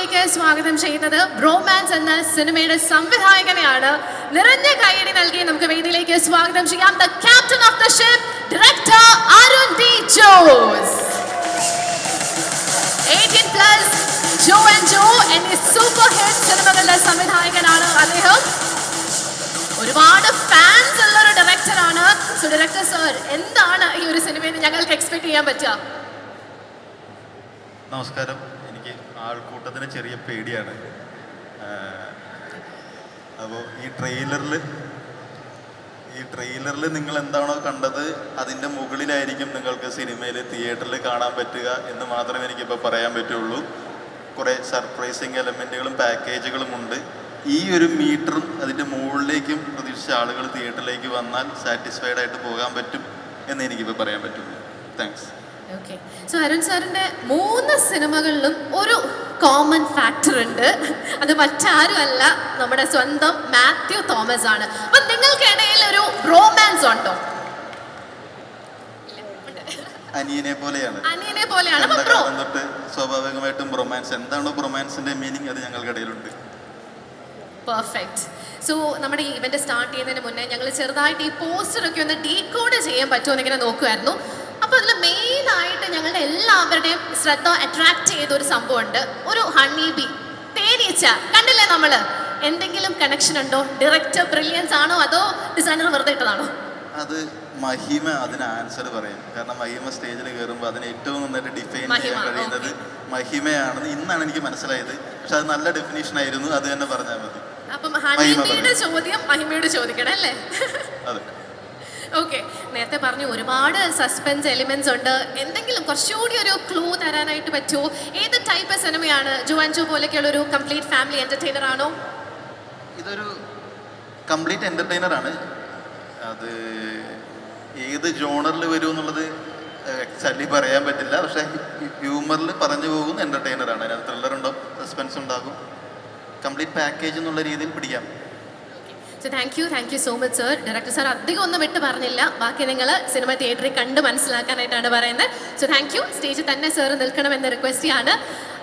വേദിയിലേക്ക് സ്വാഗതം ചെയ്യുന്നത് ബ്രോമാൻസ് എന്ന സിനിമയുടെ സംവിധായകനെയാണ്. നിറഞ്ഞ കൈയടി നൽകി നമുക്ക് വേദിയിലേക്ക് സ്വാഗതം ചെയ്യാം. The captain of the ship, director Arun D Jose. 18+ Jo and Jo എന്നീ സൂപ്പർ ഹിറ്റ് സിനിമകളുടെ സംവിധായകനാണ് അദ്ദേഹം. ഒരുപാട് ഫാൻസ് ഉള്ള ഒരു ഡയറക്ടറാണ്. സോ ഡയറക്ടർ സർ, എന്താണ് ഈ ഒരു സിനിമയിൽ ഞങ്ങൾക്ക് എക്സ്പെക്ട് ചെയ്യാൻ പറ്റുക? നമസ്കാരം. എനിക്ക് ആൾക്കൂട്ടത്തിന് ചെറിയ പേടിയാണ്. അപ്പോൾ ഈ ട്രെയിലറിൽ നിങ്ങൾ എന്താണോ കണ്ടത് അതിൻ്റെ മുകളിലായിരിക്കും നിങ്ങൾക്ക് സിനിമയിൽ തിയേറ്ററിൽ കാണാൻ പറ്റുക എന്ന് മാത്രമേ എനിക്കിപ്പോൾ പറയാൻ പറ്റുള്ളൂ. കുറേ സർപ്രൈസിങ് എലമെൻറ്റുകളും പാക്കേജുകളും ഉണ്ട്. ഈ ഒരു മീറ്ററും അതിൻ്റെ മുകളിലേക്കും പ്രതീക്ഷിച്ച ആളുകൾ തിയേറ്ററിലേക്ക് വന്നാൽ സാറ്റിസ്ഫൈഡ് ആയിട്ട് പോകാൻ പറ്റും എന്ന് എനിക്കിപ്പോൾ പറയാൻ പറ്റുള്ളൂ. താങ്ക്സ്. ഓക്കെ. സോ അരുൺ സാറിൻ്റെ 3 സിനിമകളിലും ഒരു കോമൺ ഫാക്ടർ ഉണ്ട്. അത് മറ്റാരുമല്ല, നമ്മുടെ സ്വന്തം മാത്യു തോമസ് ആണ്. അപ്പം നിങ്ങൾക്കിടയിൽ ഒരു റൊമാൻസ് ഉണ്ടോ? അനിയനെ പോലെയാണ്. തൊട്ട് സ്വാഭാവികമായിട്ടും റൊമാൻസ്. എന്താണോ റൊമാൻസിന്റെ മീനിങ്, അത് ഞങ്ങൾക്കിടയിലുണ്ട്. പെർഫെക്റ്റ്. സോ നമ്മുടെ ഈ ഇവന്റ് സ്റ്റാർട്ട് ചെയ്യുന്നതിന് മുന്നേ ഞങ്ങൾ ചെറുതായിട്ട് ഈ പോസ്റ്ററൊക്കെ ഒന്ന് ഡീകോഡ് ചെയ്യാൻ പറ്റുമോ എന്നിങ്ങനെ നോക്കുമായിരുന്നു. അപ്പോൾ അതിൽ മെയിനായിട്ട് ഞങ്ങളുടെ എല്ലാവരുടെയും ശ്രദ്ധ അട്രാക്ട് ചെയ്ത ഒരു സംഭവമുണ്ട്. ഒരു ഹണി ബി, തേനീച്ച. കണ്ടില്ലേ നമ്മൾ? എന്തെങ്കിലും കണക്ഷൻ ഉണ്ടോ? ഡയറക്ടർ ബ്രില്യൻസ് ആണോ അതോ ഡിസൈനർ വെറുതെ ഇട്ടതാണോ? അത് മഹിമ അതിന് ആൻസർ പറയും. കാരണം മഹിമ സ്റ്റേജിൽ കയറുമ്പോൾ അതിന് ഏറ്റവും നന്നായിട്ട് ഡിഫൈൻ ചെയ്യാൻ കഴിയുന്നത് മഹിമയാണെന്ന് ഇന്നാണ് എനിക്ക് മനസ്സിലായത്. പക്ഷെ അത് നല്ല ഡെഫിനേഷൻ ആയിരുന്നു. അത് തന്നെ പറഞ്ഞാൽ മതി. അപ്പം ഹണിബിയുടെ ചോദ്യം മഹിമയോട് ചോദിക്കണം അല്ലേ? അതെ. ഓക്കെ. നേരത്തെ പറഞ്ഞു ഒരുപാട് സസ്പെൻസ് എലിമെന്റ്സ് ഉണ്ട്. എന്തെങ്കിലും കുറച്ചുകൂടി ഒരു ക്ലൂ തരാനായിട്ട് പറ്റുമോ? ഏത് ടൈപ്പ് സിനിമയാണ്? ജോ ആൻഡ് ജോ പോലെയൊക്കെയുള്ള ഒരു കംപ്ലീറ്റ് ഫാമിലി എന്റർടൈനർ ആണോ? ഇതൊരു കംപ്ലീറ്റ് എന്റർടൈനർ ആണ്. അത് ഏത് ജോണറിൽ വരും എന്നുള്ളത് എക്സാക്ട്ലി പറയാൻ പറ്റില്ല. പക്ഷേ ഹ്യൂമറിൽ പറഞ്ഞു പോകുന്ന എന്റർടൈനർ ആണ്. അതിനകത്ത് ത്രില്ലർ ഉണ്ടാവും, സസ്പെൻസ് ഉണ്ടാകും. കംപ്ലീറ്റ് പാക്കേജ് എന്നുള്ള രീതിയിൽ പിടിക്കാം. So thank you so much sir. Director sir അധികം ഒന്നും വിട്ട് പറഞ്ഞില്ല. ബാക്കി നിങ്ങൾ സിനിമ തിയേറ്ററിൽ കണ്ട് മനസ്സിലാക്കാനായിട്ടാണ് പറയുന്നത്. So thank U. സ്റ്റേജിൽ തന്നെ സാർ നിൽക്കണമെന്ന് റിക്വസ്റ്റ് ചെയ്യാണ്.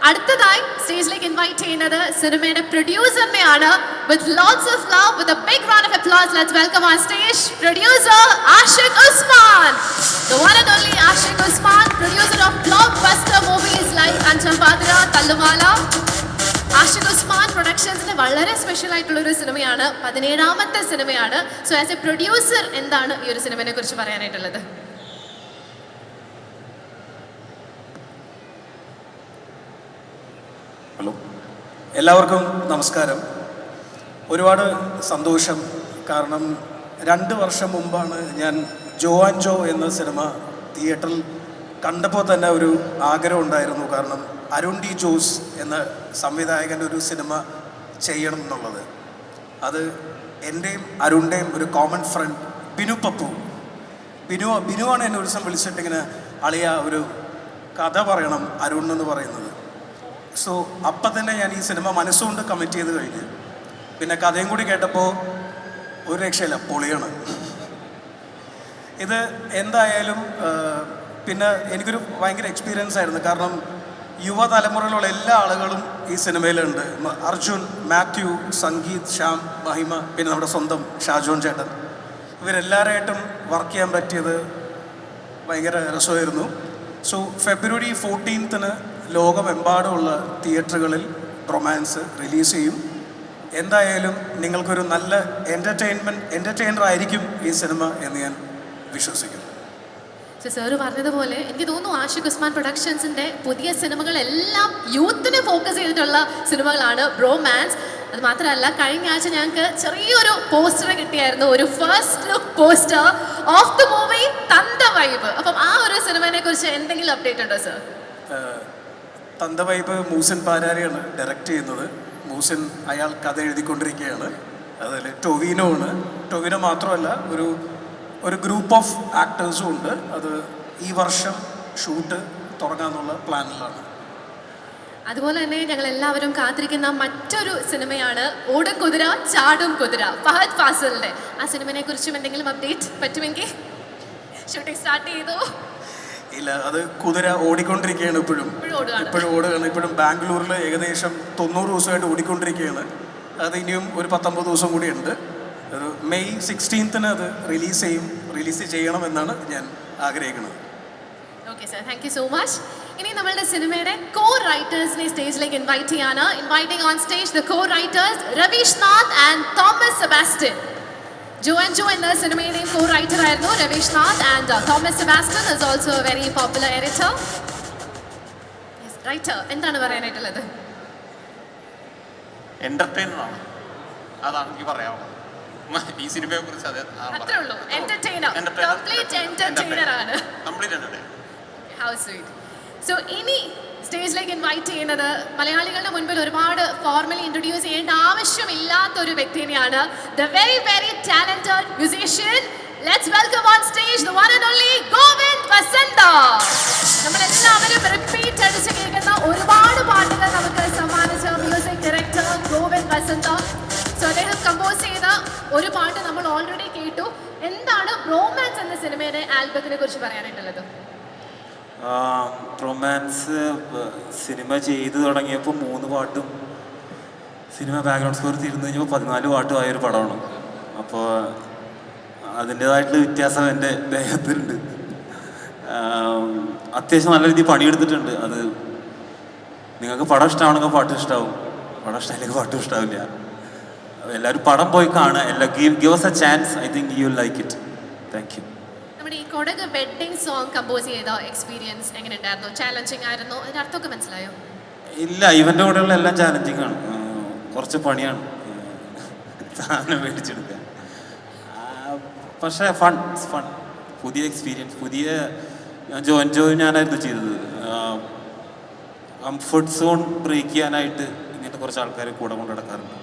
അടുത്തതായി സ്റ്റേജിലേക്ക് ഇൻവൈറ്റ് ചെയ്യുന്നത് സിനിമയുടെ പ്രൊഡ്യൂസറിനെയാണ്. With lots of love, with a big round of applause, let's welcome on stage producer Ashiq Usman. The one and only Ashik Usman, producer of blockbuster movies like Anchampatra, Tallumala. Ashiq Usman പ്രൊഡക്ഷൻസിന് വളരെ special ആയിട്ടുള്ളൊരു സിനിമയാണ്. 17ാമത്തെ സിനിമയാണ്. സോ ആസ് എ പ്രൊഡ്യൂസർ എന്താണ് ഈ ഒരു സിനിമയെ കുറിച്ച് പറയാനായിട്ടുള്ളത്? ഹലോ, എല്ലാവർക്കും നമസ്കാരം. ഒരുപാട് സന്തോഷം. കാരണം 2 വർഷം മുമ്പാണ് ഞാൻ ജോ ആൻഡ് ജോ എന്ന സിനിമ തിയേറ്ററിൽ കണ്ടപ്പോൾ തന്നെ ഒരു ആഗ്രഹം ഉണ്ടായിരുന്നു. കാരണം അരുൺ ഡി ജോസ് എന്ന സംവിധായകൻ്റെ ഒരു സിനിമ ചെയ്യണം എന്നുള്ളത്. അത് എൻ്റെയും അരുണിൻ്റെയും ഒരു കോമൺ ഫ്രണ്ട് ബിനു പപ്പു. ബിനുവാണ് എന്നെ ഒരു ദിവസം വിളിച്ചിട്ടിങ്ങനെ, അളിയ ഒരു കഥ പറയണം അരുൺ എന്ന് പറയുന്നത്. സോ അപ്പം തന്നെ ഞാൻ ഈ സിനിമ മനസ്സുകൊണ്ട് കമ്മിറ്റ് ചെയ്ത് കഴിഞ്ഞ് പിന്നെ കഥയും കൂടി കേട്ടപ്പോൾ ഒരു രക്ഷയില്ല, പൊളിയാണ് ഇത്. എന്തായാലും പിന്നെ എനിക്കൊരു ഭയങ്കര എക്സ്പീരിയൻസ് ആയിരുന്നു. കാരണം യുവതലമുറയിലുള്ള എല്ലാ ആളുകളും ഈ സിനിമയിലുണ്ട്. അർജുൻ, മാത്യു, സംഗീത്, ശ്യാം, മഹിമ, പിന്നെ നമ്മുടെ സ്വന്തം ഷാജോൺ ചേട്ടൻ. ഇവരെല്ലാവരായിട്ടും വർക്ക് ചെയ്യാൻ പറ്റിയത് ഭയങ്കര രസമായിരുന്നു. സോ February 14th ലോകമെമ്പാടുമുള്ള തിയേറ്ററുകളിൽ റൊമാൻസ് റിലീസ് ചെയ്യും. എന്തായാലും നിങ്ങൾക്കൊരു നല്ല എൻ്റർടൈനർ ആയിരിക്കും ഈ സിനിമ എന്ന് ഞാൻ വിശ്വസിക്കുന്നു. സാറ് പറഞ്ഞതുപോലെ എനിക്ക് തോന്നുന്നു ആഷിഖ് ഉസ്മാൻ പ്രൊഡക്ഷൻസിൻ്റെ പുതിയ സിനിമകളെല്ലാം യൂത്തിനെ ഫോക്കസ് ചെയ്തിട്ടുള്ള സിനിമകളാണ്. ബ്രോമാൻസ്. അത് മാത്രമല്ല, കഴിഞ്ഞ ആഴ്ച ഞങ്ങൾക്ക് ചെറിയൊരു പോസ്റ്റർ കിട്ടിയായിരുന്നു. ഒരു first look poster of the movie തന്ത വൈബ്. അപ്പം ആ ഒരു സിനിമയെ കുറിച്ച് എന്തെങ്കിലും അപ്ഡേറ്റ് ഉണ്ടോ സർ? തന്ത വൈബ് മൂസിൻ പാരാരിയാണ് ഡയറക്റ്റ് ചെയ്യുന്നത്. മൂസിൻ അയാൾ കഥ എഴുതിക്കൊണ്ടിരിക്കുകയാണ്. അതിൽ ടൊവിനോ ആണ്. ടൊവിനോ മാത്രമല്ല, ഒരു ഗ്രൂപ്പ് ഓഫ് ആക്ടേഴ്സും ഉണ്ട്. അത് ഈ വർഷം ഷൂട്ട് തുടങ്ങാനുള്ള പ്ലാനിലാണ്. അതുപോലെ തന്നെ ഞങ്ങൾ എല്ലാവരും കാത്തിരിക്കുന്ന മറ്റൊരു സിനിമയാണ് ഓടും കുതിര ചാടും കുതിര, ഫഹദ് ഫാസിലിന്റെ. ആ സിനിമയെ കുറിച്ചും എന്തെങ്കിലും അപ്ഡേറ്റ് പറ്റുമെങ്കിൽ? ഷൂട്ടിംഗ് സ്റ്റാർട്ട് ചെയ്തു? ഇല്ല, അത് കുതിര ഓടിക്കൊണ്ടിരിക്കുകയാണ് ഇപ്പോഴും. ഇപ്പോഴും ഓടുകയാണ്. ഇപ്പോഴും ബാംഗ്ലൂരിൽ ഏകദേശം 90 ദിവസമായിട്ട് ഓടിക്കൊണ്ടിരിക്കുകയാണ്. അത് ഇനിയും ഒരു 19 ദിവസം കൂടിയുണ്ട്. ഒരു മെയ് 16 അത് റിലീസ് ചെയ്യണമെന്നാണ് ഞാൻ ആഗ്രഹിക്കുന്നത്. Okay sir, thank you so much. ഇനി നമ്മളുടെ സിനിമയുടെ കോ റൈറ്റേഴ്സിനെ സ്റ്റേജിലേക്ക് ഇൻവൈറ്റ് ചെയ്യാണ്. Inviting on stage the co writers Raveesh Nath and Thomas Sebastian. Jo and Jo എന്ന സിനിമയുടെയും കോ റൈറ്റർ ആയിരുന്നു Raveesh Nath and Thomas Sebastian is also a very popular editor. Writer, എന്താണ് പറയാനായിട്ടുള്ളത്? എന്റർടൈനർ ആണ്, അതാണ് എനിക്ക് പറയാനുള്ളത് ഈ സിനിമയെ കുറിച്ച്. അത്രേ ഉള്ളൂ, എന്റർടൈനർ, കംപ്ലീറ്റ് എന്റർടൈനർ ആണ്. Complete entertainer. How sweet. So ഇനി സ്റ്റേജിലേക്ക് ഇൻവൈറ്റ് ചെയ്യുന്നത് മലയാളികളുടെ മുൻപിൽ ഒരുപാട് ഫോർമലി ഇൻട്രൊഡ്യൂസ് ചെയ്യേണ്ട ആവശ്യമില്ലാത്ത ഒരു വ്യക്തിനെയാണ്. The very very talented musician. Let's welcome on stage the one and only Govind Vasantha. നമ്മളെല്ലാവരും റിപ്പീറ്റ് അടിച്ച് കേൾക്കുന്ന ഒരുപാട് പാട്ടുകൾ നമുക്ക് സമ്മാനിച്ച music director Govind Vasantha. So അദ്ദേഹം കമ്പോസ് ചെയ്ത ഒരു പാട്ട് നമ്മൾ ഓൾറെഡി കേട്ടു. എന്താണ് റോമാൻസ് എന്ന സിനിമയുടെ ആൽബത്തിനെ കുറിച്ച് പറയാനായിട്ടുള്ളത്? റൊമാൻസ് സിനിമ ചെയ്തു തുടങ്ങിയപ്പോൾ 3 പാട്ടും സിനിമ ബാക്ക്ഗ്രൗണ്ട് സ്കോർ തീർന്നു കഴിഞ്ഞപ്പോൾ 14 പാട്ടും ആയൊരു പടമാണ്. അപ്പോൾ അതിൻ്റേതായിട്ടുള്ള വ്യത്യാസം എൻ്റെ ദേഹത്തിലുണ്ട്. അത്യാവശ്യം നല്ല രീതിയിൽ പണിയെടുത്തിട്ടുണ്ട്. അത് നിങ്ങൾക്ക് പടം ഇഷ്ടമാണെങ്കിൽ പാട്ട് ഇഷ്ടമാവും, പടം ഇഷ്ടമായില്ലെങ്കിൽ പാട്ടും ഇഷ്ടാവില്ല. എല്ലാവരും പടം പോയി കാണുക. Give us a chance. I think you will like it. Thank you. നമ്മുടെ ഈ കൊടക് വെഡ്ഡിംഗ് സോങ് കമ്പോസ് ചെയ്ത എക്സ്പീരിയൻസ് എങ്ങനെ ഉണ്ടായിരുന്നു? ചാലഞ്ചിങ് ആയിരുന്നു? അതിന്റെ അർത്ഥമൊക്കെ മനസ്സിലായോ? ഇല്ല, ഇവൻ്റെ കൂടെയുള്ള എല്ലാം ചാലഞ്ചിങ് ആണ്. കുറച്ച് പണിയാണ് സാധനം മേടിച്ചെടുക്കാൻ. പക്ഷേ ഫൺ. പുതിയ എക്സ്പീരിയൻസ്. ജോ ഞാനായിരുന്നു ചെയ്തത്. കംഫർട്ട് സോൺ ബ്രേക്ക് ചെയ്യാനായിട്ട് ഇങ്ങനത്തെ കുറച്ച് ആൾക്കാർ കൂടെ കൊണ്ട് നടക്കാറുണ്ട്.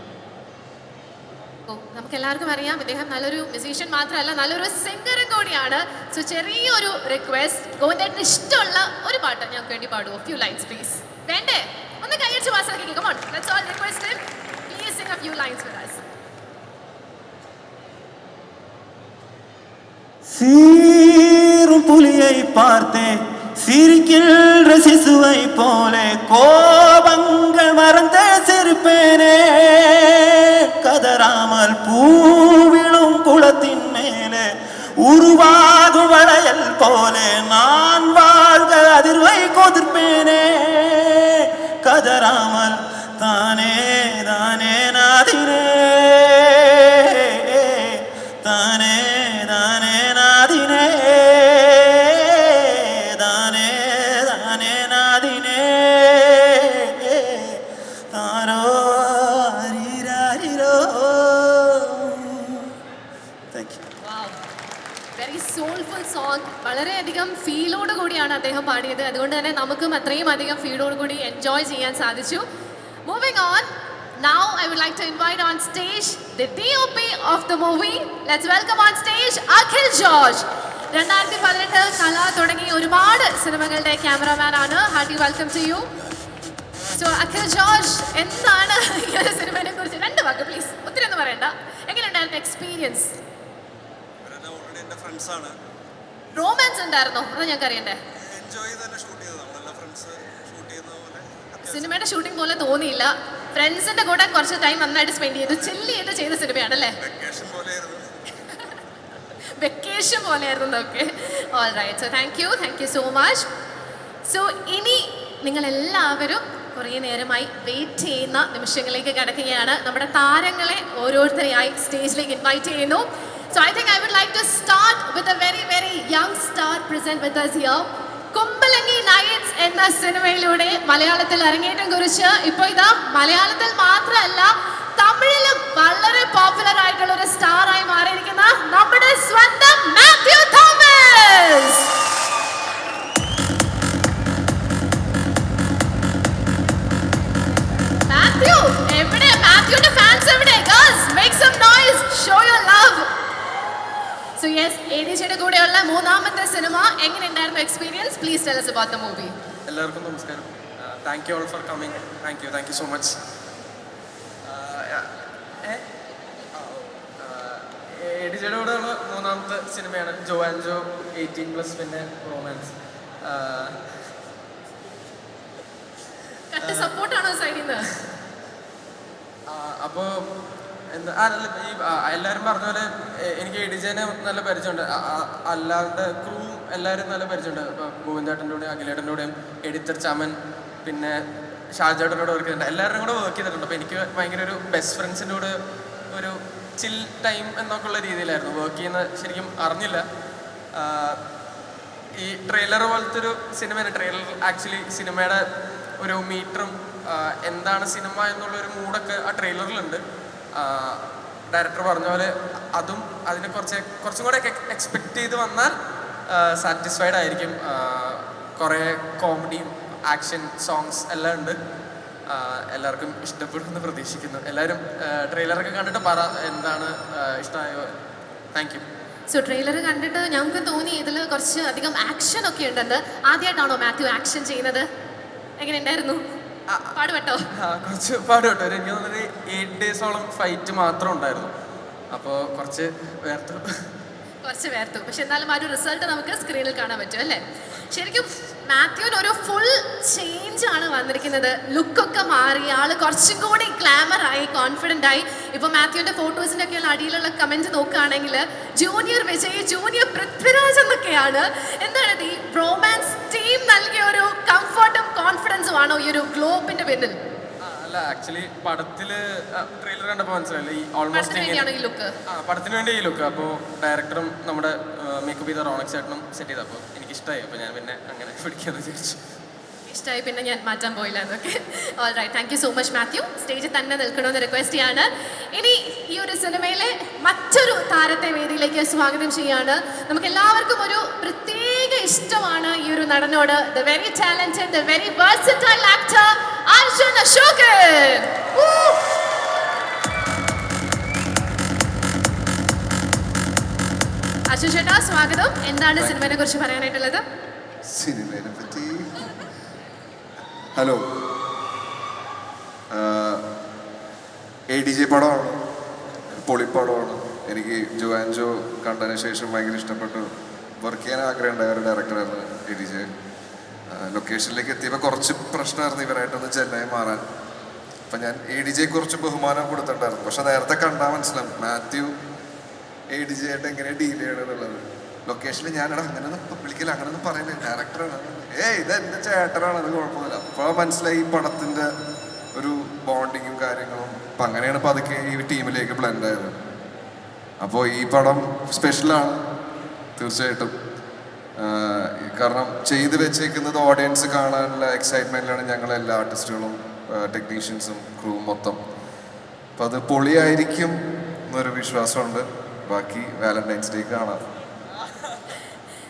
നമുക്ക് എല്ലാവർക്കും അറിയാം, ഇദ്ദേഹം നല്ലൊരു മ്യൂസീഷ്യൻ മാത്രമല്ല നല്ലൊരു സിംഗറും കൂടിയാണ്. സോ ചെറിയൊരു റിക്വസ്റ്റ്, ഗോവിന്ദേട്ടന് ഇഷ്ടമുള്ള ഒരു പാട്ട് ഞങ്ങൾക്ക് വേണ്ടി പാടുമോ? Few lines please. വേണ്ടേ? ഒന്ന് കൈയടിച്ച് പാസ്സാക്കി. Come on, let's all request him. Please sing a few lines with us. சீரும் புலியை பார்த்தேன் சிரிக்கின்ற சிசுவை போல கோபங்கள் மறந்த சிரிப்பேனே கதறாமல் பூவிழும் குளத்தின் மேலே உருவாகும் வளையல் போல நான் வாழ்க அதிர்வை கொதிர்ப்பேனே கதறாமல் தானே தானே நாதினே தானே தானே நாதினே தானே தானே நாதினே താരോ ഹരിരാരിരോ. Thank you. Very soulful song. വളരെയധികം ഫീലോട് കൂടിയാണ് അദ്ദേഹം പാടിയത്. അതുകൊണ്ട് തന്നെ നമുക്കും അത്രയും അധികം ഫീലോട് കൂടി എൻജോയ് ചെയ്യാൻ സാധിച്ചു. Moving on. Now I would like to invite on stage the DOP of the movie. Let's welcome on stage Akhil George. 2018 കല തുടങ്ങി ഒരുപാട് സിനിമകളുടെ ക്യാമറമാൻ ആണ്. Hearty welcome to you. So Akhil George, എന്താണ് ഈ ഒരു സിനിമയെ കുറിച്ച് 2 വാക്ക് പ്ലീസ്? ഒത്തിരി ഒന്നും പറയണ്ട. എങ്ങനെയുണ്ടായിരുന്നു എക്സ്പീരിയൻസ്? റൊമാൻസ് ഉണ്ടായിരുന്നോ? അത് ഞങ്ങൾക്ക് അറിയണ്ടേ. സിനിമയുടെ ഷൂട്ടിംഗ് പോലെ തോന്നിയില്ല. ഫ്രണ്ട്സിന്റെ കൂടെ കുറച്ച് ടൈം നന്നായിട്ട് സ്പെൻഡ് ചെയ്തു, ചില്ല് ചെയ്ത സിനിമയാണല്ലേ? വെക്കേഷൻ പോലെയായിരുന്നു. Okay, all right. So thank you so much. So ഇനി നിങ്ങളെല്ലാവരും കുറേ നേരമായി വെയിറ്റ് ചെയ്യുന്ന നിമിഷങ്ങളിലേക്ക് കടക്കുകയാണ്. നമ്മുടെ താരങ്ങളെ ഓരോരുത്തരെയായി സ്റ്റേജിലേക്ക് ഇൻവൈറ്റ് ചെയ്യുന്നു. So I think I would like to start with a very very young star present with us here. Kumbalangi Nights എന്ന സിനിമയിലൂടെ മലയാളത്തിൽ അരങ്ങേറ്റം കുറിച്ച് ഇപ്പോൾ ഇതാ മലയാളത്തിൽ മാത്രമല്ല തമിഴിലും വളരെ പോപ്പുലർ ആയിട്ടുള്ള ഒരു സ്റ്റാർ ആയി മാറിയിരിക്കുന്ന നമ്മുടെ സ്വന്തം മാത്യു തോമസ്. മാത്യു എവിടെ? മാത്യുവിന്റെ ഫാൻസ് എവിടെ? Girls make some noise, show your love. So yes, ADJയുടെ കൂടെയുള്ള മൂന്നാമത്തെ സിനിമ എങ്ങനെയുണ്ടായിരുന്നു experience? Please tell us about the movie. എല്ലാവർക്കും നമസ്കാരം. Thank you all for coming. Thank you so much. ADJയുടെ കൂടെയുള്ള മൂന്നാമത്തെ സിനിമയാണ് ജോ ആൻഡ് ജോ 18+, പിന്നെ റൊമാൻസ്. കട്ട് സപ്പോർട്ടാണോ സൈഡിൽ നിന്ന്? അപ്പോൾ എന്താ ഈ എല്ലാവരും പറഞ്ഞ പോലെ എനിക്ക് എഡിജനെ നല്ല പരിചയമുണ്ട്. അല്ലാണ്ട് ക്രൂ എല്ലാവരും നല്ല പരിചയമുണ്ട്. ഇപ്പോൾ ഗോവിന്ദേട്ടൻ്റെ കൂടെയും അഖിലേട്ടൻ്റെ കൂടെയും എഡിറ്റർ ചമൻ പിന്നെ ഷാജേട്ടൻ്റെ കൂടെ വർക്ക് ചെയ്തിട്ടുണ്ട്. എല്ലാവരും കൂടെ വർക്ക് ചെയ്തിട്ടുണ്ട്. അപ്പോൾ എനിക്ക് ഭയങ്കര ഒരു ബെസ്റ്റ് ഫ്രണ്ട്സിൻ്റെ കൂടെ ഒരു ചിൽ ടൈം എന്നൊക്കെ ഉള്ള രീതിയിലായിരുന്നു വർക്ക് ചെയ്യുന്നത്. ശരിക്കും അറിഞ്ഞില്ല ഈ ട്രെയിലർ പോലത്തെ ഒരു സിനിമയാണ്. ട്രെയിലർ ആക്ച്വലി സിനിമയുടെ ഒരു മീറ്ററും എന്താണ് സിനിമ എന്നുള്ളൊരു മൂഡൊക്കെ ആ ട്രെയിലറിലുണ്ട്. ഡയറക്ടർ പറഞ്ഞ പോലെ അതും അതിനെ കുറച്ചും കൂടെ എക്സ്പെക്റ്റ് ചെയ്ത് വന്നാൽ സാറ്റിസ്ഫൈഡ് ആയിരിക്കും. കുറേ കോമഡിയും ആക്ഷൻ സോങ്സ് എല്ലാം ഉണ്ട്. എല്ലാവർക്കും ഇഷ്ടപ്പെടുമെന്ന് പ്രതീക്ഷിക്കുന്നു. എല്ലാവരും ട്രെയിലറൊക്കെ കണ്ടിട്ട് പറ എന്താണ് ഇഷ്ടമായോ. Thank you. സോ ട്രെയിലർ കണ്ടിട്ട് ഞങ്ങൾക്ക് തോന്നി ഇതിൽ കുറച്ച് അധികം ആക്ഷൻ ഒക്കെ ഉണ്ടെന്ന്. ആദ്യമായിട്ടാണോ മാത്യു ആക്ഷൻ ചെയ്യുന്നത്? എങ്ങനെ ഉണ്ടായിരുന്നു? പാടുപെട്ടോ? കുറച്ച് പാടുപെട്ടോ. എനിക്ക് തോന്നുന്നത് 8 ഡേയ്സോളം ഫൈറ്റ് മാത്രം ഉണ്ടായിരുന്നു. അപ്പോൾ കുറച്ച് വേർത്തു. പക്ഷെ എന്നാലും ആ ഒരു റിസൾട്ട് നമുക്ക് സ്ക്രീനിൽ കാണാൻ പറ്റും അല്ലേ? ശരിക്കും മാത്യുവിന് ഒരു ഫുൾ ചേഞ്ച് ആണ് വന്നിരിക്കുന്നത്. ലുക്കൊക്കെ മാറി, ആള് കുറച്ചും കൂടി ഗ്ലാമർ ആയി, കോൺഫിഡൻ്റ് ആയി. ഇപ്പോൾ മാത്യുവിൻ്റെ ഫോട്ടോസിൻ്റെ ഒക്കെ അടിയിലുള്ള കമൻറ്റ് നോക്കുകയാണെങ്കിൽ ജൂനിയർ വിജയ്, ജൂനിയർ പൃഥ്വിരാജ് എന്നൊക്കെയാണ്. എന്താണ് ഈ റൊമാൻസ് ടീം നൽകിയ ഒരു കംഫർട്ടും കോൺഫിഡൻസും ആണോ ഈ ഒരു ഗ്ലോപ്പിന്റെ പിന്നിൽ? അല്ല, ആക്ച്വലി പടത്തില് ട്രെയിലർ കണ്ടപ്പോൾ മനസ്സിലായില്ലേ ഈ ഓൾമോസ്റ്റ് പടത്തിന് വേണ്ടി ഈ ലുക്ക്. അപ്പോൾ ഡയറക്ടറും നമ്മുടെ മേക്കപ്പ് ചെയ്ത റോണക്സ് ചേട്ടനും സെറ്റ് ചെയ്ത്. അപ്പോൾ എനിക്ക് ഇഷ്ടമായി. അപ്പോൾ ഞാൻ പിന്നെ അങ്ങനെ പിടിക്കാന്ന് വിചാരിച്ചു. ഇഷ്ടമായി, പിന്നെ ഞാൻ മാറ്റാൻ പോയില്ല എന്നൊക്കെ. All right, thank you so much Mathew. സ്റ്റേജിൽ തന്നെ നിൽക്കണമെന്ന് റിക്വസ്റ്റ് ചെയ്യാണ്. ഇനി ഈ ഒരു സിനിമയിലെ മറ്റൊരു താരത്തെ വേദിയിലേക്ക് സ്വാഗതം ചെയ്യാണ്. നമുക്ക് എല്ലാവർക്കും ഒരു പ്രത്യേക ഇഷ്ടമാണ് ഈ ഒരു നടനോട്. The very talented, the very versatile actor Arjun Ashokan. Arjun ചേട്ടാ സ്വാഗതം. എന്താണ് സിനിമയെ കുറിച്ച് പറയാനായിട്ടുള്ളത്? സിനിമയെ പറ്റി ഹലോ, ADJ പടമാണ്, പൊളിപ്പടമാണ്. എനിക്ക് ജോആൻജോ കണ്ടതിന് ശേഷം ഭയങ്കര ഇഷ്ടപ്പെട്ടു. വർക്ക് ചെയ്യാൻ ആഗ്രഹമുണ്ടായ ഒരു ഡയറക്ടറായിരുന്നു ADJ. ലൊക്കേഷനിലേക്ക് എത്തിയപ്പോൾ കുറച്ച് പ്രശ്നമായിരുന്നു ഇവരായിട്ടൊന്ന് ചെന്നൈ മാറാൻ. അപ്പം ഞാൻ ADJ കുറച്ച് ബഹുമാനം കൊടുത്തിട്ടുണ്ടായിരുന്നു. പക്ഷെ നേരത്തെ കണ്ടാൽ മനസ്സിലാവും മാത്യു ADJ ആയിട്ട് എങ്ങനെ ഡീൽ ചെയ്യണമെന്നുള്ളത്. ലൊക്കേഷനിൽ ഞാനിടാ അങ്ങനെയൊന്നും വിളിക്കില്ല, അങ്ങനെയൊന്നും പറയുന്നില്ല, ഡയറക്ടറാണ്, ഇത് എൻ്റെ ചേട്ടനാണ്, അത് കുഴപ്പമില്ല. അപ്പോൾ മനസ്സിലായി ഈ പടത്തിൻ്റെ ഒരു ബോണ്ടിങ്ങും കാര്യങ്ങളും. അപ്പം അങ്ങനെയാണ് പതുക്കെ ഈ ടീമിലേക്ക് ബ്ലെൻഡ് ആയത്. അപ്പോൾ ഈ പടം സ്പെഷ്യലാണ് തീർച്ചയായിട്ടും. കാരണം ചെയ്ത് വെച്ചേക്കുന്നത് ഓഡിയൻസ് കാണാനുള്ള എക്സൈറ്റ്മെൻറ്റിലാണ് ഞങ്ങളെല്ലാ ആർട്ടിസ്റ്റുകളും ടെക്നീഷ്യൻസും ക്രൂവും മൊത്തം. അപ്പം അത് പൊളിയായിരിക്കും എന്നൊരു വിശ്വാസമുണ്ട്. ബാക്കി വാലന്റൈൻസ് ഡേ കാണാം.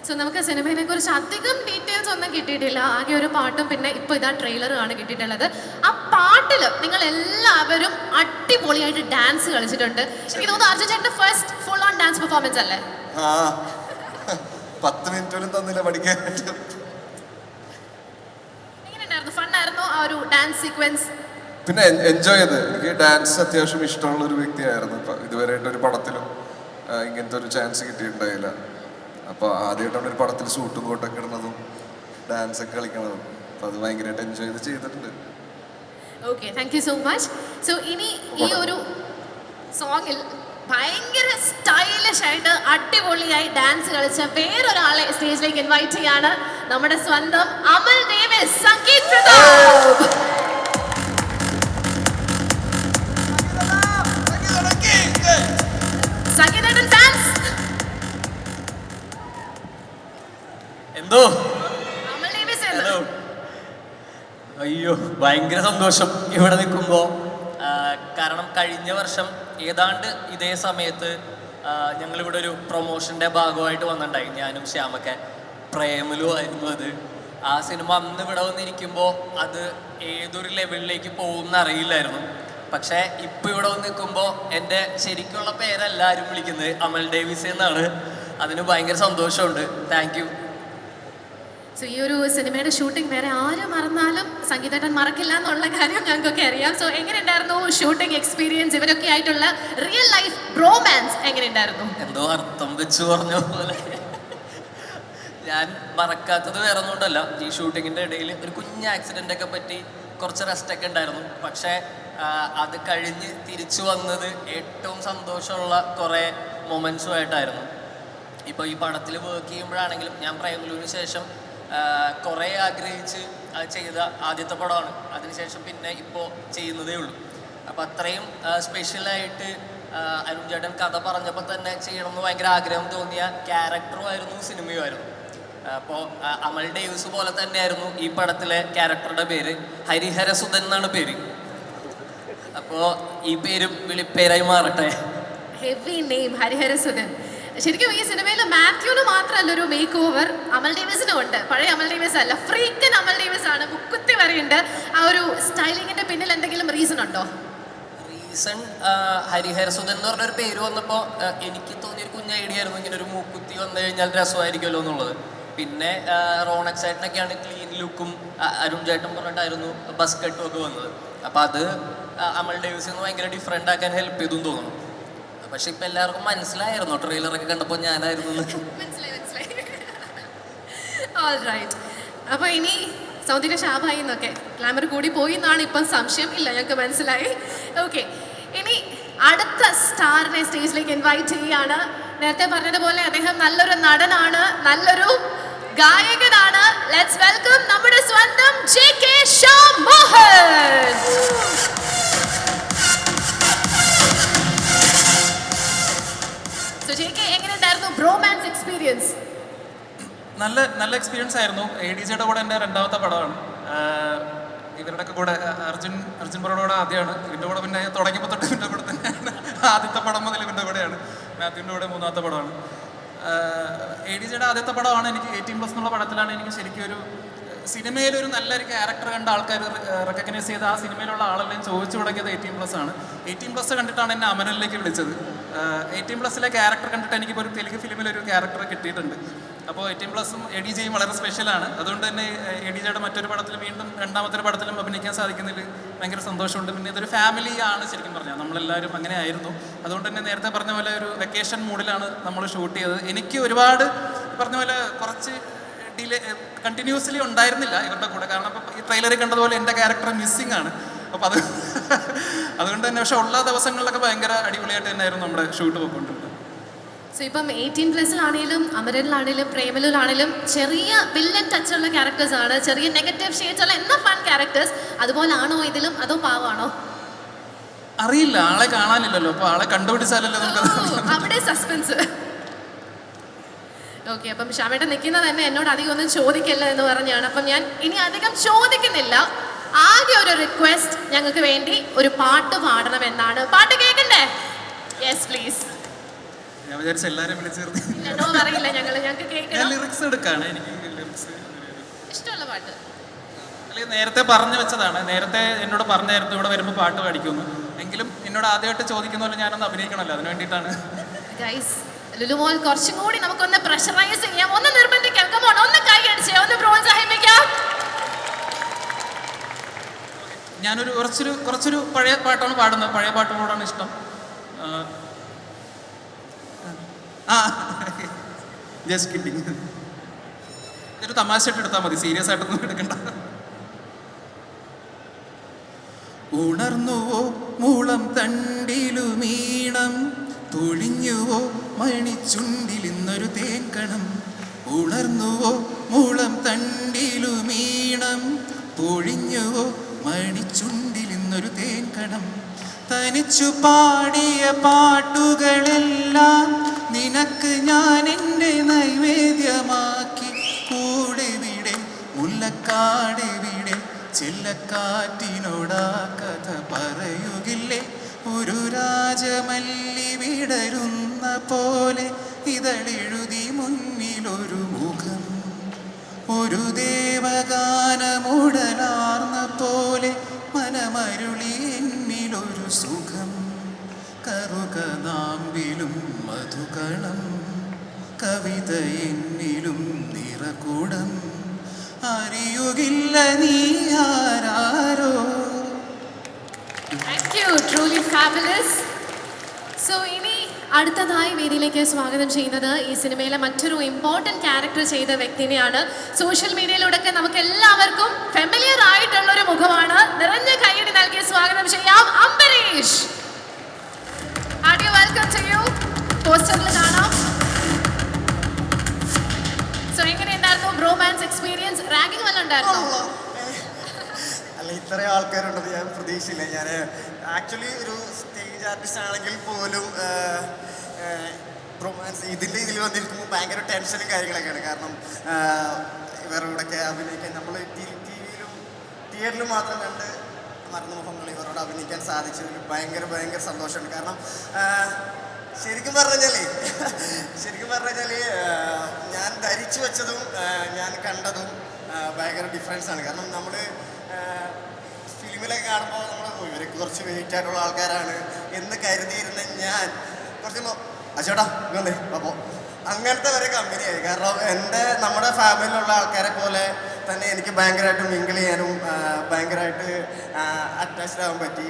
സോ നമുക്ക് സിനിമയെ കുറിച്ച് അധികം ഡീറ്റെയിൽസ് ഒന്നും കിട്ടിയിട്ടില്ല. ആകെ ഒരു പാട്ടും പിന്നെ ഇപ്പോൾ ഇതാ ട്രെയിലറുമാണ് കിട്ടിയിട്ടുള്ളത്. ആ പാട്ടിൽ നിങ്ങൾ എല്ലാവരും അടിപൊളിയായിട്ട് ഡാൻസ് കളിച്ചിട്ടുണ്ട്. എനിക്ക് തോന്നുന്നു അർജുൻ ചേട്ടൻ്റെ first full on dance performance അല്ലേ? 10 മിനിറ്റ് പോലും തന്നില്ല പഠിക്കാനായിട്ട്. എങ്ങനെയുണ്ടായിരുന്നു? ഫണ്ണായിരുന്നോ ആ ഒരു ഡാൻസ് സീക്വൻസ്? പിന്നെ എൻജോയ് ചെയ്ത്. എനിക്ക് ഡാൻസ് അത്യാവശ്യം ഇഷ്ടമുള്ള ഒരു വ്യക്തിയായിരുന്നു. ഇതുവരെയായിട്ട് ഒരു പടത്തിലും ഇങ്ങനത്തെ ഒരു ചാൻസ് കിട്ടിയിട്ടുണ്ടായില്ല. അപ്പോൾ ആദ്യമായിട്ടാണ് ഒരു പടത്തിൽ സൂട്ടും കോട്ടൊക്കെ ഇടുന്നതും ഡാൻസൊക്കെ കളിക്കണതും. അപ്പോൾ അത് ഭയങ്കരമായിട്ട് എൻജോയ് ചെയ്തിട്ടുണ്ട്. Okay, thank you so much. So ഇനി ഈ ഒരു സോങ്ങിൽ ഭയങ്കര സ്റ്റൈലിഷ് ആയിട്ട് അടിപൊളിയായി ഡാൻസ് കളിച്ച വേറൊരാളെ സ്റ്റേജിലേക്ക് ഇൻവൈറ്റ് ചെയ്യാണ്. നമ്മുടെ സ്വന്തം അമൽ ഡേവിസ്, സംഗീത് പ്രതാപ്. സംഗീതേട്ടൻ ഫാൻസ് എന്തോ അമൽ ഡേവിസ് ഹലോ. അയ്യോ, ഭയങ്കര സന്തോഷം ഇവിടെ നിൽക്കുമ്പോൾ. കാരണം കഴിഞ്ഞ വർഷം ഏതാണ്ട് ഇതേ സമയത്ത് ഞങ്ങളിവിടെ ഒരു പ്രൊമോഷൻ്റെ ഭാഗമായിട്ട് വന്നിട്ടുണ്ടായി. ഞാനും ശ്യാമൊക്കെ, പ്രേമലു ആയിരുന്നു അത്. ആ സിനിമ അന്ന് ഇവിടെ വന്നിരിക്കുമ്പോൾ അത് ഏതൊരു ലെവലിലേക്ക് പോകുമെന്ന് അറിയില്ലായിരുന്നു. പക്ഷേ ഇപ്പോൾ ഇവിടെ വന്ന് നിൽക്കുമ്പോൾ എൻ്റെ ശരിക്കുള്ള പേരെല്ലാവരും വിളിക്കുന്നത് അമൽ ഡേവിസ് എന്നാണ്. അതിന് ഭയങ്കര സന്തോഷമുണ്ട്. Thank you. സോ ഈ ഒരു സിനിമയുടെ ഷൂട്ടിംഗ് വേറെ ആരും മറന്നാലും സംഗീതേട്ടൻ മറക്കില്ല എന്നുള്ള കാര്യം ഞങ്ങൾക്കൊക്കെ അറിയാം. സോ എങ്ങനെയുണ്ടായിരുന്നു ഷൂട്ടിംഗ് എക്സ്പീരിയൻസ്? ഇവരൊക്കെ ആയിട്ടുള്ള റിയൽ ലൈഫ് റൊമാൻസ് എങ്ങനെയുണ്ടായിരുന്നു? എന്തോ അർത്ഥം വെച്ച് പറഞ്ഞ പോലെ ഞാൻ മറക്കാത്തത് വേറെ ഒന്നുകൊണ്ടല്ല, ഈ ഷൂട്ടിങ്ങിൻ്റെ ഇടയിൽ ഒരു കുഞ്ഞ് ആക്സിഡൻ്റ് ഒക്കെ പറ്റി കുറച്ച് റെസ്റ്റൊക്കെ ഉണ്ടായിരുന്നു. പക്ഷേ അത് കഴിഞ്ഞ് തിരിച്ചു വന്നത് ഏറ്റവും സന്തോഷമുള്ള കുറേ മൊമെൻറ്റ്സുമായിട്ടായിരുന്നു. ഇപ്പോൾ ഈ പടത്തിൽ വർക്ക് ചെയ്യുമ്പോഴാണെങ്കിലും ഞാൻ പ്രേമലുവിന് ശേഷം കുറേ ആഗ്രഹിച്ച് ചെയ്ത ആദ്യത്തെ പടമാണ്. അതിനുശേഷം പിന്നെ ഇപ്പോൾ ചെയ്യുന്നതേ ഉള്ളൂ. അപ്പോൾ അത്രയും സ്പെഷ്യലായിട്ട് അരുൺ ചേട്ടൻ കഥ പറഞ്ഞപ്പോൾ തന്നെ ചെയ്യണമെന്ന് ഭയങ്കര ആഗ്രഹം തോന്നിയ ക്യാരക്ടറുമായിരുന്നു സിനിമയുമായിരുന്നു. അപ്പോൾ അമൽ ഡേവിസ് പോലെ തന്നെയായിരുന്നു ഈ പടത്തിലെ ക്യാരക്ടറുടെ പേര്. ഹരിഹരസുധൻ എന്നാണ് പേര്. അപ്പോൾ ഈ പേരും വിളിപ്പേരായി മാറട്ടെ. Heavy name Hariharasudhan. ശരിക്കും ഈ സിനിമയിൽ മാത്യുവിന് മാത്രമല്ല ഒരു മേക്ക് ഓവർ, അമൽ ഡേവിസിനും ഉണ്ട്. പഴയ അമൽ ഡേവിസ് അല്ല, ഫ്രീക്കൻ അമൽ ഡേവിസ് ആണ്. മുക്കുത്തി വരെയുണ്ട്. ആ ഒരു സ്റ്റൈലിങ്ങിന്റെ പിന്നിൽ എന്തെങ്കിലും റീസൺ ഉണ്ടോ? റീസൺ ഹരിഹരസുധൻ എന്ന് പറഞ്ഞൊരു പേര് വന്നപ്പോൾ എനിക്ക് തോന്നിയൊരു കുഞ്ഞ ഐഡിയ ആയിരുന്നു, ഇങ്ങനെ ഒരു മൂക്കുത്തി വന്നു കഴിഞ്ഞാൽ രസമായിരിക്കുമല്ലോ എന്നുള്ളത്. പിന്നെ റോണക് ചേട്ടനൊക്കെയാണ് ക്ലീൻ ലുക്കും, അരുൺ ചേട്ടൻ പറഞ്ഞിട്ടായിരുന്നു ബസ് കട്ടും ഒക്കെ വന്നത്. അപ്പോൾ അത് അമൽ ഡേവിസിൽ നിന്ന് ഭയങ്കര ഡിഫറെൻ്റ് ആക്കാൻ ഹെൽപ്പ് ചെയ്തു തോന്നുന്നു. പക്ഷെ ഇപ്പം എല്ലാവർക്കും മനസ്സിലായിരുന്നു, ട്രെയിലറൊക്കെ കണ്ടപ്പോൾ ഞാനായിരുന്നു. അപ്പോൾ ഇനി സൗന്ദര്യ ശാഭായി എന്നൊക്കെ ഗ്ലാമർ കൂടി പോയി എന്നാണ് ഇപ്പം സംശയം. ഇല്ല, ഞങ്ങൾക്ക് മനസ്സിലായി. ഓക്കെ, ഇനി അടുത്ത സ്റ്റാറിനെ സ്റ്റേജിലേക്ക് ഇൻവൈറ്റ് ചെയ്യുകയാണ്. നേരത്തെ പറഞ്ഞതുപോലെ അദ്ദേഹം നല്ലൊരു നടനാണ്, നല്ലൊരു ഗായകനാണ്. ലെറ്റ്സ് വെൽക്കം നമ്മുടെ സ്വന്തം JK ശ്യാം മോഹൻ. JK, എങ്ങനെയുണ്ടായിരുന്നു ബ്രോമാൻസ് എക്സ്പീരിയൻസ്? നല്ല എക്സ്പീരിയൻസ് ആയിരുന്നു. ADJയുടെ കൂടെ എൻ്റെ രണ്ടാമത്തെ പടമാണ്. ഇവരുടെയൊക്കെ കൂടെ അർജുൻ ബ്രോയുടെ ആദ്യമാണ്. ഇവൻ്റെ കൂടെ പിന്നെ തുടങ്ങിയപ്പോൾ തൊട്ട് ഇവൻ്റെ കൂടെ തന്നെയാണ്. ആദ്യത്തെ പടം മുതൽ ഇവൻ്റെ കൂടെയാണ്. മാത്യുവിൻ്റെ കൂടെ മൂന്നാമത്തെ പടമാണ്. ADJയുടെ ആദ്യത്തെ പടമാണ്. എനിക്ക് 18+ എന്നുള്ള പടത്തിലാണ് എനിക്ക് ശരിക്കും ഒരു സിനിമയിലൊരു നല്ലൊരു ക്യാരക്ടർ കണ്ട ആൾക്കാർ റെക്കഗ്നൈസ് ചെയ്ത് ആ സിനിമയിലുള്ള ആളെല്ലാം ചോദിച്ചു തുടങ്ങിയത് 18+ ആണ്. 18+ കണ്ടിട്ടാണ് എന്നെ അമരനിലേക്ക് വിളിച്ചത്. 18+ലെ ക്യാരക്ടർ കണ്ടിട്ട് എനിക്കിപ്പോൾ ഒരു തെലുങ്ക് ഫിലിമിലൊരു ക്യാരക്ടർ കിട്ടിയിട്ടുണ്ട്. അപ്പോൾ 18+ഉം ADJയും വളരെ സ്പെഷ്യലാണ്. അതുകൊണ്ട് തന്നെ ADJയുടെ മറ്റൊരു പടത്തിലും വീണ്ടും രണ്ടാമത്തെ പടത്തിലും അഭിനയിക്കാൻ സാധിക്കുന്നതിൽ ഭയങ്കര സന്തോഷമുണ്ട്. പിന്നെ ഇതൊരു ഫാമിലിയാണ് ശരിക്കും പറഞ്ഞാൽ, നമ്മളെല്ലാവരും അങ്ങനെ ആയിരുന്നു. അതുകൊണ്ട് തന്നെ നേരത്തെ പറഞ്ഞ പോലെ ഒരു വെക്കേഷൻ മൂഡിലാണ് നമ്മൾ ഷൂട്ട് ചെയ്തത്. എനിക്ക് ഒരുപാട് പറഞ്ഞ പോലെ കുറച്ച് ഡിലേ കണ്ടിന്യൂസ്ലി ഉണ്ടായിരുന്നില്ല ഇവരുടെ കൂടെ. കാരണം ഇപ്പോൾ ഈ ട്രെയിലറിൽ കണ്ടതുപോലെ എൻ്റെ ക്യാരക്ടർ മിസ്സിങ് ആണ്. അപ്പോൾ അതുകൊണ്ട് തന്നെ പക്ഷേ ഉള്ള ദിവസങ്ങളിലൊക്കെ ഭയങ്കര അടിപൊളിയായിട്ട് തന്നെയായിരുന്നു നമ്മുടെ ഷൂട്ട് പോയിക്കൊണ്ടിരുന്നത്. സോ ഇപ്പം 18+ലാണെങ്കിലും അമരനിലാണെങ്കിലും പ്രേമലുലാണെങ്കിലും ചെറിയ വില്ലൻ ടച്ചുള്ള ക്യാരക്ടേഴ്സ് ആണ്, ചെറിയ നെഗറ്റീവ് ഷെയ്ഡ്സ് ഉള്ള എന്നാ ഫൺ ക്യാരക്ടേഴ്സ്. അതുപോലാണോ ഇതിലും, അതോ പാവാണോ? അറിയില്ല, ആളെ കാണാനില്ലല്ലോ. അപ്പോൾ ആളെ കണ്ടുപിടിച്ചാലല്ലോ നമുക്ക് അവിടെ സസ്പെൻസ്. ഓക്കെ, അപ്പം ശ്യാമേട്ടൻ നിൽക്കുന്നത് തന്നെ എന്നോട് അധികം ഒന്നും ചോദിക്കല്ല എന്ന് പറഞ്ഞാണ്. അപ്പം ഞാൻ ഇനി അധികം ചോദിക്കുന്നില്ല. ആദ്യം ഒരു റിക്വസ്റ്റ്, ഞങ്ങൾക്ക് വേണ്ടി ഒരു പാട്ട് പാടണം എന്നാണ്. പാട്ട് കേൾക്കണ്ടേ? Yes please. ഞാൻ വിചാരിച്ച എല്ലാവരും വിളിച്ചേർത്ത് അറിയില്ല, ഞങ്ങൾക്ക് കേൾക്കണം. ലിറിക്സ് എടുക്കാണ്. എനിക്ക് ലിറിക്സ് ഇഷ്ടമുള്ള പാട്ട് അല്ലെങ്കിൽ നേരത്തെ പറഞ്ഞു വെച്ചതാണ്. നേരത്തെ എന്നോട് പറഞ്ഞായിരുന്നു ഇവിടെ വരുമ്പോൾ പാട്ട് പാടിക്കുമെന്ന്. എങ്കിലും എന്നോട് ആദ്യമായിട്ട് ചോദിക്കുന്ന പോലെ ഞാനൊന്ന് അഭിനയിക്കണമല്ലോ, അതിന് വേണ്ടിയിട്ടാണ്. ഗൈസ്, ലുലുമോൾ കുറച്ചും കൂടി നമുക്കൊന്ന് പ്രഷറൈസ് ചെയ്യാം, ഒന്ന് നിർബന്ധിക്കാം. കമോൺ, ഒന്ന് കൈ അടിച്ചേ, ഒന്ന് പ്രോത്സാഹിപ്പിക്കാം. ഞാനൊരു കുറച്ചൊരു പഴയ പാട്ടാണ് പാടുന്നത്. പഴയ പാട്ടുകളോടാണ് ഇഷ്ടം. Just kidding. ഇതൊരു തമാശയായിട്ട് എടുത്താൽ മതി, സീരിയസ് ആയിട്ടൊന്നും എടുക്കണ്ട. ഉണർന്നുവോ മൂളം തണ്ടിലുമീണം, തൊഴിഞ്ഞുവോ മണിച്ചുണ്ടിൽ ഇന്നൊരു തേക്കണം. ഉണർന്നുവോ മൂളം തണ്ടിലുമീണം, പൊഴിഞ്ഞുവോ മണിച്ചുണ്ടിൽ ഇന്നൊരു തേക്കണം. തനിച്ചു പാടിയ പാട്ടുകളെല്ലാം നിനക്ക് ഞാൻ എൻ്റെ നൈവേദ്യമാക്കി. കൂടെ വിടെ മുല്ലക്കാട് വിടെ, ചെല്ലക്കാറ്റിനോടാ കഥ പറയുകില്ലേ. ഒരു രാജമല്ലി വിടരുന്ന പോലെ ഇതളെഴുതി മുന്നിലൊരു മുഖം. ഒരു ദേവഗാനമുടലാർന്ന പോലെ മനമരുളി എന്നിലൊരു സുഖം. കറുകനാമ്പിലും മധുകണം, കവിത എന്നിലും നിറകൂടം. അറിയുകില്ല നീ ആരാരോ. Thank you, truly fabulous. So ഇനി അടുത്തതായി വേദിയിലേക്ക് സ്വാഗതം ചെയ്യുന്നത് ഈ സിനിമയിലെ മറ്റൊരു ഇമ്പോർട്ടൻറ്റ് ക്യാരക്ടർ ചെയ്ത വ്യക്തിനെയാണ്. സോഷ്യൽ മീഡിയയിലൂടെയൊക്കെ നമുക്ക് എല്ലാവർക്കും ഫെമിലിയർ ആയിട്ടുള്ള ഒരു മുഖമാണ്. നിറഞ്ഞ കൈയ്യടി നൽകി സ്വാഗതം ചെയ്യാം അംബരീഷ്. Welcome to U. പോസ്റ്ററിൽ കാണാം. സോ എങ്ങനെയുണ്ടായിരുന്നു ബ്രോമാൻസ് എക്സ്പീരിയൻസ്? റാഗിംഗ് വല്ല ഉണ്ടായിരുന്നോ? അല്ല, ഇത്രയും ആൾക്കാരുണ്ടെന്ന് ഞാൻ പ്രതീക്ഷിച്ചില്ല. ഞാൻ ആക്ച്വലി ഒരു സ്റ്റേജ് ആർട്ടിസ്റ്റ് ആണെങ്കിൽ പോലും റൊമാൻസ് ഇതിൽ വന്നിരിക്കുമ്പോൾ ഭയങ്കര ടെൻഷനും കാര്യങ്ങളൊക്കെയാണ്. കാരണം ഇവരോടൊക്കെ അഭിനയിക്കാൻ നമ്മൾ തിയേറ്ററിലും മാത്രം കണ്ട് മറന്ന മുഖങ്ങൾ ഇവരോട് അഭിനയിക്കാൻ സാധിച്ചതിൽ ഭയങ്കര സന്തോഷമുണ്ട്. കാരണം ശരിക്കും പറഞ്ഞാൽ ഞാൻ ധരിച്ചു വെച്ചതും ഞാൻ കണ്ടതും ഭയങ്കര ഡിഫറൻസ് ആണ്. കാരണം നമ്മൾ ഫിലിമിലൊക്കെ കാണുമ്പോൾ നമ്മൾ ഇവരൊക്കെ കുറച്ച് വെയിറ്റ് ആയിട്ടുള്ള ആൾക്കാരാണ് എന്ന് കരുതിയിരുന്ന ഞാൻ കുറച്ച് അച്ചോട്ടാ ഇതുണ്ട് അപ്പോൾ അങ്ങനത്തെ വരെ കമ്പനിയായി. കാരണം നമ്മുടെ ഫാമിലിയിലുള്ള ആൾക്കാരെ പോലെ തന്നെ എനിക്ക് ഭയങ്കരമായിട്ട് മിങ്കിൾ ചെയ്യാനും ഭയങ്കരമായിട്ട് അറ്റാച്ച്ഡ് ആവാൻ പറ്റി.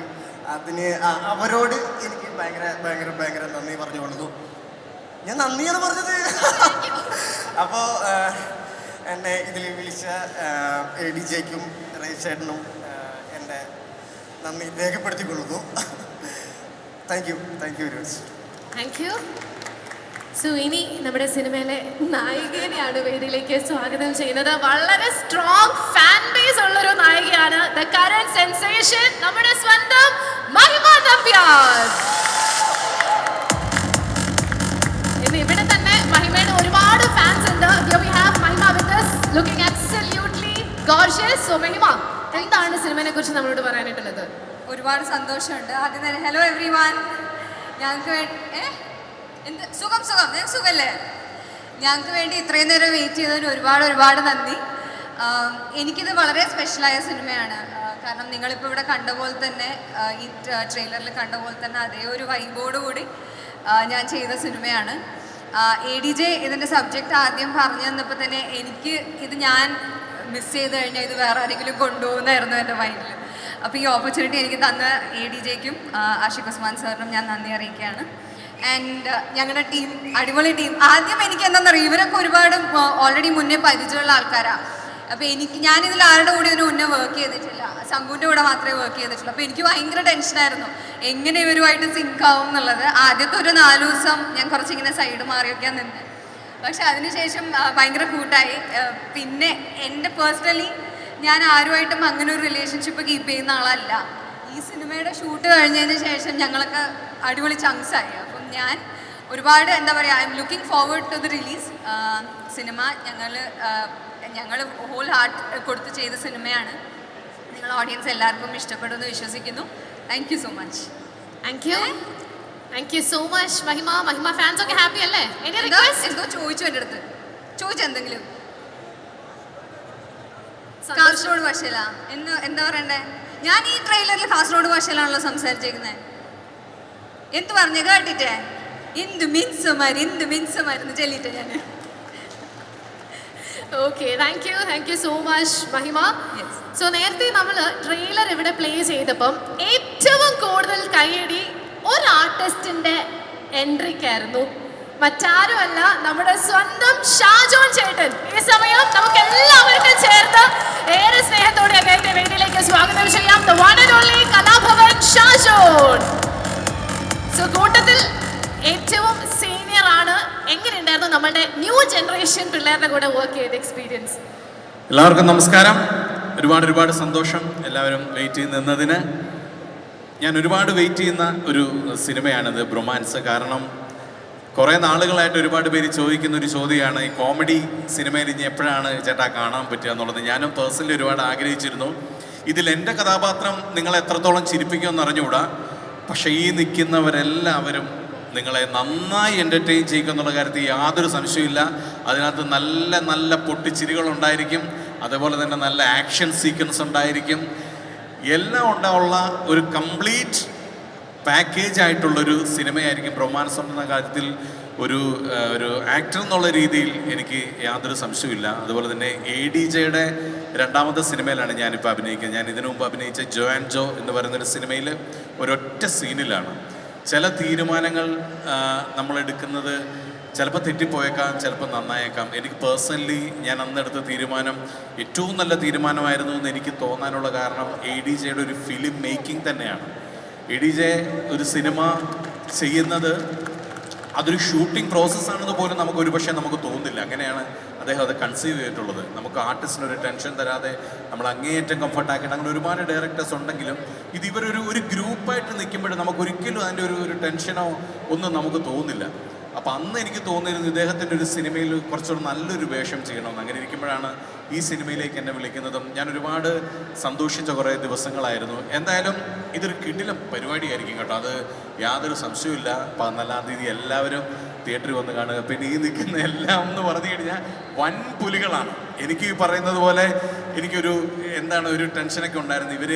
അതിന് അവരോട് എനിക്ക് ഭയങ്കര നന്ദി പറഞ്ഞുകൊള്ളുന്നു. ഞാൻ നന്ദിയാണ് പറഞ്ഞത്. അപ്പോൾ എന്നെ ഇതിൽ വിളിച്ച ADJക്കും റൈച്ചേട്ടനും എൻ്റെ നന്ദി രേഖപ്പെടുത്തിക്കൊള്ളുന്നു. Thank you very much. Thank you. So ഇനി നമ്മുടെ സിനിമയിലെ നായികനെയാണ് വേദിയിലേക്ക് സ്വാഗതം ചെയ്യുന്നത്. വളരെ സ്ട്രോങ് ഫാൻ ബേസ് ഉള്ളൊരു നായികയാണ്. ദ കറന്റ് സെൻസേഷൻ, നമ്മുടെ സ്വന്തം മഹിമ നമ്പ്യാർ. ഇന്ന് ഇവിടെ തന്നെ മഹിമയുടെ ഒരുപാട് ഫാൻസ് ഉണ്ട്. Here we have Mahima with us, looking absolutely gorgeous. So Mahima, എന്താണ് സിനിമയെ കുറിച്ച് നമ്മളോട് പറയാനായിട്ടുള്ളത്? ഒരുപാട് സന്തോഷമുണ്ട്. ആദ്യം തന്നെ ഹലോ എവ്രി വൺ. ഞങ്ങൾക്ക് സുഖം ഞങ്ങൾക്ക് സുഖമല്ലേ? ഞങ്ങൾക്ക് വേണ്ടി ഇത്രയും നേരം വെയിറ്റ് ചെയ്തതിന് ഒരുപാട് നന്ദി. എനിക്കിത് വളരെ സ്പെഷ്യലായ സിനിമയാണ്. കാരണം നിങ്ങളിപ്പോൾ ഇവിടെ കണ്ട പോലെ തന്നെ, ഈ ട്രെയിലറിൽ കണ്ട പോലെ തന്നെ അതേ ഒരു വൈബോടുകൂടി ഞാൻ ചെയ്ത സിനിമയാണ്. ADJ ഇതിൻ്റെ സബ്ജക്റ്റ് ആദ്യം പറഞ്ഞു തന്നപ്പോൾ തന്നെ എനിക്ക് ഇത് ഞാൻ മിസ് ചെയ്ത് കഴിഞ്ഞാൽ ഇത് വേറെ ആരെങ്കിലും കൊണ്ടുപോകുന്നായിരുന്നു എൻ്റെ മൈൻഡിൽ. അപ്പോൾ ഈ ഓപ്പർച്യൂണിറ്റി എനിക്ക് തന്ന ADJക്കും ആഷിഖ് ഉസ്മാൻ സാറിനും ഞാൻ നന്ദി അറിയിക്കുകയാണ്. ആൻഡ് ഞങ്ങളുടെ ടീം അടിപൊളി ടീം. ആദ്യം എനിക്ക് എന്താണെന്നറിയാം, ഇവരൊക്കെ ഒരുപാട് ഓൾറെഡി മുന്നേ പരിചയമുള്ള ആൾക്കാരാണ്. അപ്പോൾ ഞാനിതിൽ ആരുടെ കൂടെ ഇതിന് മുന്നേ വർക്ക് ചെയ്തിട്ടില്ല. ശംഭുവിൻ്റെ കൂടെ മാത്രമേ വർക്ക് ചെയ്തിട്ടുള്ളൂ. അപ്പോൾ എനിക്ക് ഭയങ്കര ടെൻഷനായിരുന്നു എങ്ങനെ ഇവരുമായിട്ട് സിങ്ക് ആവും എന്നുള്ളത്. ആദ്യത്തെ ഒരു 4 ദിവസം ഞാൻ കുറച്ചിങ്ങനെ സൈഡ് മാറിയൊക്കെ നിന്ന്, പക്ഷെ അതിനുശേഷം ഭയങ്കര കൂട്ടായി. പിന്നെ എൻ്റെ പേഴ്സണലി ഞാൻ ആരുമായിട്ടും അങ്ങനെ ഒരു റിലേഷൻഷിപ്പ് കീപ്പ് ചെയ്യുന്ന ആളല്ല. ഈ സിനിമയുടെ ഷൂട്ട് കഴിഞ്ഞതിന് ശേഷം ഞങ്ങളൊക്കെ അടിപൊളി ചങ്സായി. അപ്പം ഞാൻ ഒരുപാട് എന്താ പറയുക, I'm looking forward to the release. Cinema ഞങ്ങൾ ഹോൾ ഹാർട്ട് കൊടുത്ത് ചെയ്ത സിനിമയാണ്. നിങ്ങൾ ഓഡിയൻസ് എല്ലാവർക്കും ഇഷ്ടപ്പെടുമെന്ന് വിശ്വസിക്കുന്നു. Thank you so much. Thank you so much Mahima. Fans ഒക്കെ ഹാപ്പി അല്ലേ? എന്തോ ചോദിച്ചു എൻ്റെ അടുത്ത്, എന്തെങ്കിലും കാസർഗോഡ് ഭാഷയിലാ എന്താ പറയണ്ടേ? ഞാൻ ഈ ട്രെയിലറിൽ കാസർഗോഡ് ഭാഷയിലാണല്ലോ സംസാരിച്ചേക്കുന്നത്. എന്ത് പറഞ്ഞു കേട്ടിട്ടേ? എന്ത് മിൻസമാരെന്ന് ചൊല്ലിട്ടെ ഞാൻ. Okay, thank you so much മഹിമ. സോ നേരത്തെ നമ്മൾ ട്രെയിലർ ഇവിടെ പ്ലേ ചെയ്തപ്പം ഏറ്റവും കൂടുതൽ കൈയടി ഒരു ആർട്ടിസ്റ്റിന്റെ എൻട്രിക്കായിരുന്നു. മറ്റാരുമല്ല, നമ്മുടെ സ്വന്തം ഷാജോൺ ചേട്ടൻ. ഈ സമയം നമുക്ക് എല്ലാവർക്കും ചേർന്ന് ഏറെ സ്നേഹത്തോടെ അദ്ദേഹത്തെ വേദിയിലേക്ക് സ്വാഗതം ചെയ്യാം. The one and only Kalabhavan Shajon. So കൂട്ടത്തിൽ ഏറ്റവും സീനിയർ ആണ്. എങ്ങനെയുണ്ടായിരുന്നു നമ്മളുടെ ന്യൂ ജനറേഷൻ പിള്ളേരുടെ കൂടെ വർക്ക് ചെയ്ത എക്സ്പീരിയൻസ്? എല്ലാവർക്കും നമസ്കാരം. ഒരുപാട് സന്തോഷം എല്ലാവരും വെയിറ്റ് ചെയ്ത് നിന്നതിന്. ഞാൻ ഒരുപാട് വെയിറ്റ് ചെയ്യുന്ന ഒരു സിനിമയാണിത്, ബ്രൊമാൻസ്. കാരണം കുറേ നാളുകളായിട്ട് ഒരുപാട് പേര് ചോദിക്കുന്ന ഒരു ചോദ്യമാണ്, ഈ കോമഡി സിനിമയിൽ ഇനി എപ്പോഴാണ് ചേട്ടാ കാണാൻ പറ്റുക എന്നുള്ളത്. ഞാനും പേഴ്സണലി ഒരുപാട് ആഗ്രഹിച്ചിരുന്നു. ഇതിൽ എൻ്റെ കഥാപാത്രം നിങ്ങളെ എത്രത്തോളം ചിരിപ്പിക്കുമെന്ന് അറിഞ്ഞുകൂടാ, പക്ഷേ ഈ നിൽക്കുന്നവരെല്ലാവരും നിങ്ങളെ നന്നായി എൻ്റർടൈൻ ചെയ്യിക്കുന്നുള്ള കാര്യത്തിൽ യാതൊരു സംശയമില്ല. അതിനകത്ത് നല്ല പൊട്ടിച്ചിരികളുണ്ടായിരിക്കും, അതുപോലെ തന്നെ നല്ല ആക്ഷൻ സീക്വൻസ് ഉണ്ടായിരിക്കും. എല്ലാം ഉള്ള ഒരു കംപ്ലീറ്റ് പാക്കേജ് ആയിട്ടുള്ളൊരു സിനിമയായിരിക്കും റൊമാൻസ് എന്ന കാര്യത്തിൽ. ഒരു ആക്ടർ എന്നുള്ള രീതിയിൽ എനിക്ക് യാതൊരു സംശയമില്ല. അതുപോലെ തന്നെ ADJയുടെ രണ്ടാമത്തെ സിനിമയിലാണ് ഞാനിപ്പോൾ അഭിനയിക്കുന്നത്. ഞാൻ ഇതിനു മുമ്പ് അഭിനയിച്ച ജോ ആൻഡ് ജോ എന്ന് പറയുന്നൊരു സിനിമയിൽ ഒരൊറ്റ സീനിലാണ്. ചില തീരുമാനങ്ങൾ നമ്മൾ എടുക്കുന്നത് ചിലപ്പോൾ തെറ്റിപ്പോയേക്കാം, ചിലപ്പോൾ നന്നായേക്കാം. എനിക്ക് പേഴ്സണലി ഞാൻ അന്നെടുത്ത തീരുമാനം ഏറ്റവും നല്ല തീരുമാനമായിരുന്നു എന്ന് എനിക്ക് തോന്നാനുള്ള കാരണം ADJ ഒരു ഫിലിം മേക്കിംഗ് തന്നെയാണ്. ADJ ഒരു സിനിമ ചെയ്യുന്നത് അതൊരു ഷൂട്ടിംഗ് പ്രോസസ്സാണെന്ന് പോലും നമുക്ക് ഒരുപക്ഷെ നമുക്ക് തോന്നുന്നില്ല. അങ്ങനെയാണ് അദ്ദേഹം അത് കൺസീവ് ചെയ്തിട്ടുള്ളത്. നമുക്ക് ആർട്ടിസ്റ്റിനൊരു ടെൻഷൻ തരാതെ നമ്മൾ അങ്ങേയറ്റം കംഫർട്ടാക്കിയിട്ട് അങ്ങനെ ഒരുപാട് ഡയറക്ടേഴ്സ് ഉണ്ടെങ്കിലും ഇത് ഇവരൊരു ഗ്രൂപ്പായിട്ട് നിൽക്കുമ്പോഴും നമുക്ക് ഒരിക്കലും അതിൻ്റെ ഒരു ടെൻഷനോ ഒന്നും നമുക്ക് തോന്നുന്നില്ല. അപ്പോൾ അന്ന് എനിക്ക് തോന്നിയിരുന്നു ഇദ്ദേഹത്തിൻ്റെ ഒരു സിനിമയിൽ കുറച്ചുകൂടി നല്ലൊരു വേഷം ചെയ്യണമെന്ന്. അങ്ങനെ ഇരിക്കുമ്പോഴാണ് ഈ സിനിമയിലേക്ക് എന്നെ വിളിക്കുന്നതും ഞാൻ ഒരുപാട് സന്തോഷിച്ച കുറേ ദിവസങ്ങളായിരുന്നു. എന്തായാലും ഇതൊരു കിടിലം പരിപാടിയായിരിക്കും കേട്ടോ, അത് യാതൊരു സംശയവുമില്ല. 14-ാം തീയതി എല്ലാവരും തിയേറ്ററിൽ വന്ന് കാണുക. പിന്നെ ഈ നിൽക്കുന്ന എല്ലാം എന്ന് പറഞ്ഞു കഴിഞ്ഞാൽ വൻ പുലികളാണ്. എനിക്ക് ഈ പറയുന്നത് പോലെ എനിക്കൊരു ഒരു ടെൻഷനൊക്കെ ഉണ്ടായിരുന്നു. ഇവർ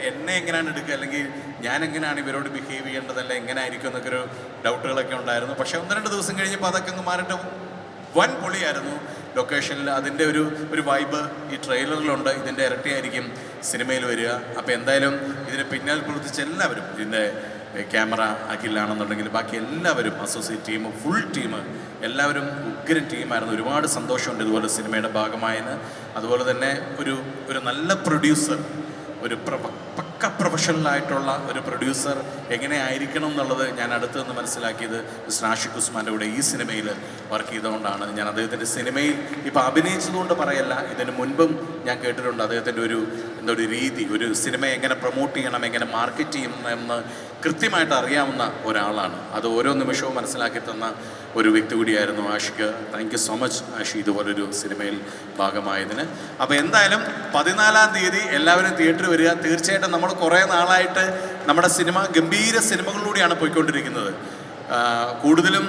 എന്നെ എങ്ങനെയാണ് എടുക്കുക, അല്ലെങ്കിൽ ഞാൻ എങ്ങനെയാണ് ഇവരോട് ബിഹേവ് ചെയ്യേണ്ടതല്ല, എങ്ങനെ ആയിരിക്കും എന്നൊക്കെ ഒരു ഡൗട്ടുകളൊക്കെ ഉണ്ടായിരുന്നു. പക്ഷേ 1-2 ദിവസം കഴിഞ്ഞപ്പോൾ അതൊക്കെ അങ്ങ് മാറിയിട്ട് വൻ പൊളിയായിരുന്നു. ലൊക്കേഷനിൽ അതിൻ്റെ ഒരു വൈബ് ഈ ട്രെയിലറിലുണ്ട്. ഇതിൻ്റെ ഇരട്ടിയായിരിക്കും സിനിമയിൽ വരിക. അപ്പോൾ എന്തായാലും ഇതിന് പിന്നിൽ പ്രവർത്തിച്ച എല്ലാവരും, ഇതിൻ്റെ ക്യാമറ അഖിലാണെന്നുണ്ടെങ്കിൽ ബാക്കി എല്ലാവരും, അസോസിയേറ്റ് ടീം, ഫുൾ ടീം, എല്ലാവരും ഉഗ്രൻ ടീമായിരുന്നു. ഒരുപാട് സന്തോഷമുണ്ട് ഇതുപോലെ സിനിമയുടെ ഭാഗമായെന്ന്. അതുപോലെ തന്നെ ഒരു നല്ല പ്രൊഡ്യൂസർ, ഒരു പക്ക പ്രൊഫഷണലായിട്ടുള്ള ഒരു പ്രൊഡ്യൂസർ എങ്ങനെ ആയിരിക്കണം എന്നുള്ളത് ഞാൻ അടുത്ത് നിന്ന് മനസ്സിലാക്കിയത് മിസ്റ്റർ ആഷിഖ് ഉസ്മാൻ്റെ കൂടെ ഈ സിനിമയിൽ വർക്ക് ചെയ്തുകൊണ്ടാണ്. ഞാൻ അദ്ദേഹത്തിൻ്റെ സിനിമയിൽ ഇപ്പോൾ അഭിനയിച്ചതുകൊണ്ട് പറയല്ല, ഇതിന് മുൻപും ഞാൻ കേട്ടിട്ടുണ്ട് അദ്ദേഹത്തിൻ്റെ ഒരു രീതി, ഒരു സിനിമ എങ്ങനെ പ്രൊമോട്ട് ചെയ്യണം, എങ്ങനെ മാർക്കറ്റ് ചെയ്യണം എന്ന് കൃത്യമായിട്ട് അറിയാവുന്ന ഒരാളാണ്. അത് ഓരോ നിമിഷവും മനസ്സിലാക്കി തന്ന ഒരു വ്യക്തി കൂടിയായിരുന്നു Aashiq. Thank you so much Ashi, ഇതുപോലൊരു സിനിമയിൽ ഭാഗമായതിന്. അപ്പോൾ എന്തായാലും 14-ാം തീയതി എല്ലാവരും തിയേറ്ററിൽ വരിക. തീർച്ചയായിട്ടും നമ്മൾ കുറേ നാളായിട്ട് നമ്മുടെ സിനിമ ഗംഭീര സിനിമകളിലൂടെയാണ് പോയിക്കൊണ്ടിരിക്കുന്നത്. കൂടുതലും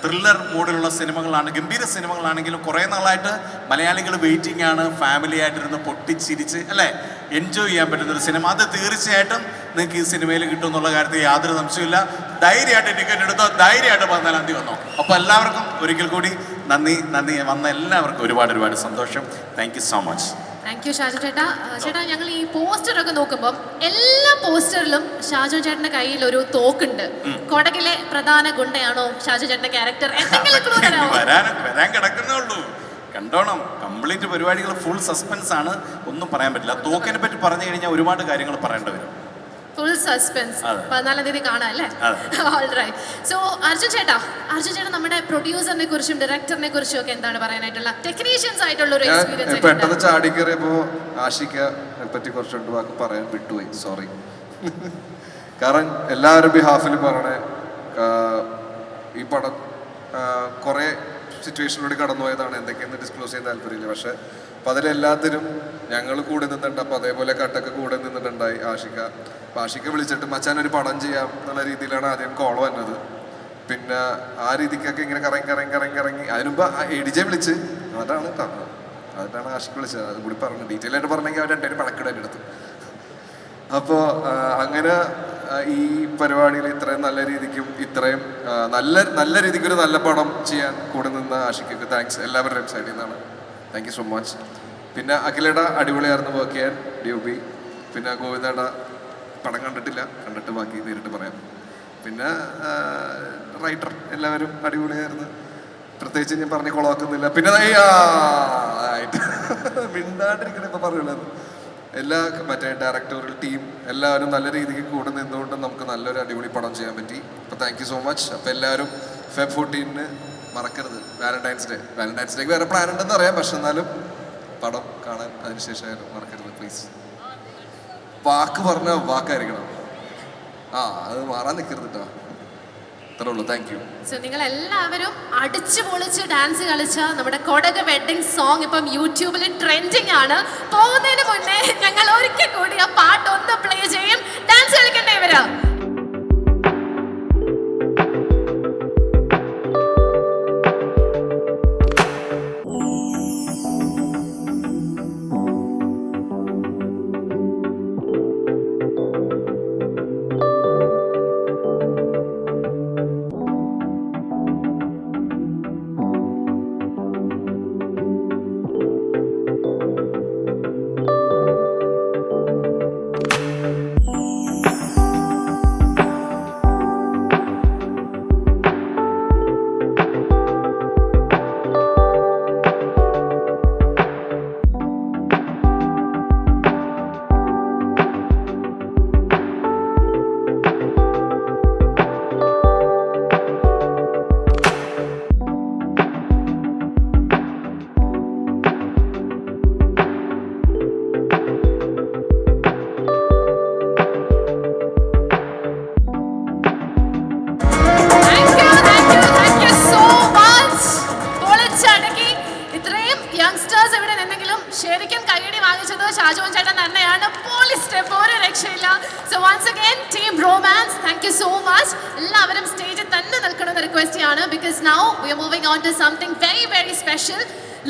ത്രില്ലർ മൂഡിലുള്ള സിനിമകളാണ്, ഗംഭീര സിനിമകളാണെങ്കിലും കുറേ നാളായിട്ട് മലയാളികൾ വെയിറ്റിംഗ് ആണ്. ഫാമിലി ആയിട്ടിരുന്ന് പൊട്ടിച്ചിരിച്ച് അല്ലേ എൻജോയ് ചെയ്യാൻ പറ്റുന്നൊരു സിനിമ. അത് തീർച്ചയായിട്ടും നിങ്ങൾക്ക് ഈ സിനിമയിൽ കിട്ടും എന്നുള്ള കാര്യത്തിൽ യാതൊരു സംശയമില്ല. ധൈര്യമായിട്ട് ടിക്കറ്റ് എടുത്തോ, ധൈര്യമായിട്ട് 14-ാം തീയതി വന്നോ. അപ്പോൾ എല്ലാവർക്കും ഒരിക്കൽ കൂടി നന്ദി. വന്ന എല്ലാവർക്കും ഒരുപാട് സന്തോഷം. Thank you so much. Thank U Shaju ചേട്ടാ. ചേട്ടാ, ഞങ്ങൾ ഈ പോസ്റ്ററൊക്കെ നോക്കുമ്പോൾ എല്ലാ പോസ്റ്ററിലും ഷാജു ചേട്ടന്റെ കയ്യിൽ ഒരു തോക്കുണ്ട്. കൊടകിലെ പ്രധാന ഗുണ്ടയാണോ ഷാജു ചേട്ടന്റെ ക്യാരക്ടർ? വരാൻ കിടക്കുന്നേ ഉള്ളൂ, കണ്ടോണം. കംപ്ലീറ്റ് പരിപാടികൾ ഫുൾ സസ്പെൻസ് ആണ്, ഒന്നും പറയാൻ പറ്റില്ല. തോക്കിനെ പറ്റി പറഞ്ഞു കഴിഞ്ഞാൽ ഒരുപാട് കാര്യങ്ങൾ പറയേണ്ടി വരും. Full suspense. 14-ാം തീയതി കാണാം അല്ലേ? ഓൾറൈറ്റ്. സോ അർജുൻ ചേട്ടാ നമ്മുടെ പ്രൊഡ്യൂസറിനെ കുറിച്ചും ഡയറക്ടറിനെ കുറിച്ചും ഒക്കെ എന്താണ് പറയാനായിട്ടുള്ള, ടെക്നീഷ്യൻസ് ആയിട്ടുള്ള ഒരു എക്സ്പീരിയൻസ്? പെട്ടെന്ന് ചാടി കയറിയപ്പോ ആഷിഖിനെ പറ്റി കുറച്ച് 2 വാക്ക് പറയാൻ വിട്ടുപോയി, സോറി. കാരണം എല്ലാവരും ബിഹാഫിൽ പറയണേ, ഈ പടം കുറേ സിറ്റുവേഷനിലൂടെ കടന്നുപോയതാണ്, എന്തൊക്കെയെന്ന് ഡിസ്ക്ലോസ് ചെയ്യാൻ താല്പര്യമില്ല. പക്ഷെ അപ്പം അതിലെല്ലാത്തിനും ഞങ്ങൾ കൂടെ നിന്നിട്ടുണ്ട്. അപ്പോൾ അതേപോലെ കട്ടൊക്കെ കൂടെ നിന്നിട്ടുണ്ടായി ആഷിക്ക വിളിച്ചിട്ട് മച്ചാൻ ഒരു പടം ചെയ്യാം എന്നുള്ള രീതിയിലാണ് ആദ്യം കോൾ വന്നത്. പിന്നെ ആ രീതിക്കൊക്കെ ഇങ്ങനെ കറങ്ങി അതിനുമ്പ് ADJ വിളിച്ച് അതാണ് ആഷിക്ക് വിളിച്ചത്. അതും കൂടി പറഞ്ഞു, ഡീറ്റെയിൽ ആയിട്ട് പറഞ്ഞെങ്കിൽ അവർ 2 പഴക്കിടാൻ എടുത്തു. അപ്പോൾ അങ്ങനെ ഈ പരിപാടിയിൽ ഇത്രയും നല്ല രീതിക്കും ഇത്രയും നല്ല രീതിക്ക് ഒരു നല്ല പടം ചെയ്യാൻ കൂടെ നിന്ന ആഷിക്ക് താങ്ക്സ് എല്ലാവരുടെയും സൈഡിൽ നിന്നാണ്. Thank you so much. പിന്നെ അഖിലേട അടിപൊളിയായിരുന്നു വർക്ക് ചെയ്യാൻ, DOP. പിന്നെ ഗോവിന്ദേട പടം കണ്ടിട്ട് ബാക്കി നേരിട്ട് പറയാം. പിന്നെ റൈറ്റർ എല്ലാവരും അടിപൊളിയായിരുന്നു, പ്രത്യേകിച്ച് ഞാൻ പറഞ്ഞ് കൊളാക്കുന്നില്ല. പിന്നെ മിണ്ടാണ്ടിരിക്കണേ ഇപ്പം പറയുള്ളത് എല്ലാ ഡയറക്ടോറിയൽ ടീം എല്ലാവരും നല്ല രീതിക്ക് കൂടെ നിന്നുകൊണ്ട് നമുക്ക് നല്ലൊരു അടിപൊളി പടം ചെയ്യാൻ പറ്റി. അപ്പോൾ താങ്ക് യു സോ മച്ച്. അപ്പോൾ എല്ലാവരും Feb 14 മറക്കരുത്. വാലന്റൈൻസ് ഡേക്ക് വേറെ പ്ലാൻ ഉണ്ടെന്ന് അറിയാം, പക്ഷെ എന്നാലും പടം കാണാൻ അതിനുശേഷം മറക്കരുത് പ്ലീസ്. വാക്ക് പറഞ്ഞ വാക്കായിരിക്കണം, അത് മാറാൻ നിൽക്കരുത് കേട്ടോ. അത്രേ ഉള്ളൂ. Thank you. സോ നിങ്ങൾ എല്ലാവരും അടിച്ചു പൊളിച്ച് ഡാൻസ് കളിച്ച നമ്മുടെ കൊടക് വെഡിങ് സോങ് ഇപ്പം യൂട്യൂബിൽ ട്രെൻഡിങ് ആണ്. പോകുന്നതിന് മുന്നേ ഞങ്ങൾ ഒരിക്കൽ കൂടി ആ പാട്ട് ഒന്ന് പ്ലേ ചെയ്യും. Dance കളിക്കണ്ടേ ഇവരാ? Bromance. Thank you so much. എല്ലാവരും സ്റ്റേജിൽ തന്നെ നിൽക്കണമെന്ന് റിക്വസ്റ്റ് ചെയ്യാണ്. Because now we are moving on to something very very special.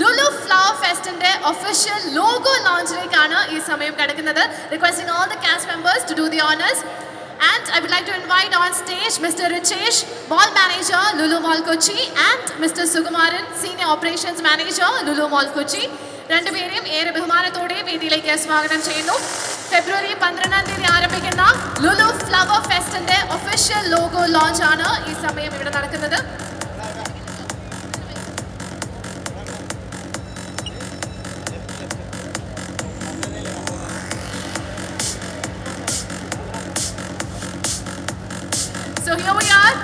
Lulu Flower Festന്റെ official logo launchലേക്കാണ് ഈ സമയം കടക്കുന്നത്. Requesting all the cast members to do the honors. And I would like to invite on stage Mr. Richesh, Mall Manager, Lulu Mall Kochi, and Mr. Sukumaran, Senior Operations Manager, Lulu Mall Kochi. രണ്ടുപേരെയും ഏറെ ബഹുമാനത്തോടെ വേദിയിലേക്ക് സ്വാഗതം ചെയ്യുന്നു. ഫെബ്രുവരി 12-ാം തീയതി ആരംഭിക്കുന്ന Lulu flower ഫെസ്റ്റിന്റെ ഒഫീഷ്യൽ ലോഗോ ലോഞ്ച് ആണ് ഈ സമയം ഇവിടെ നടക്കുന്നത്. So here we are,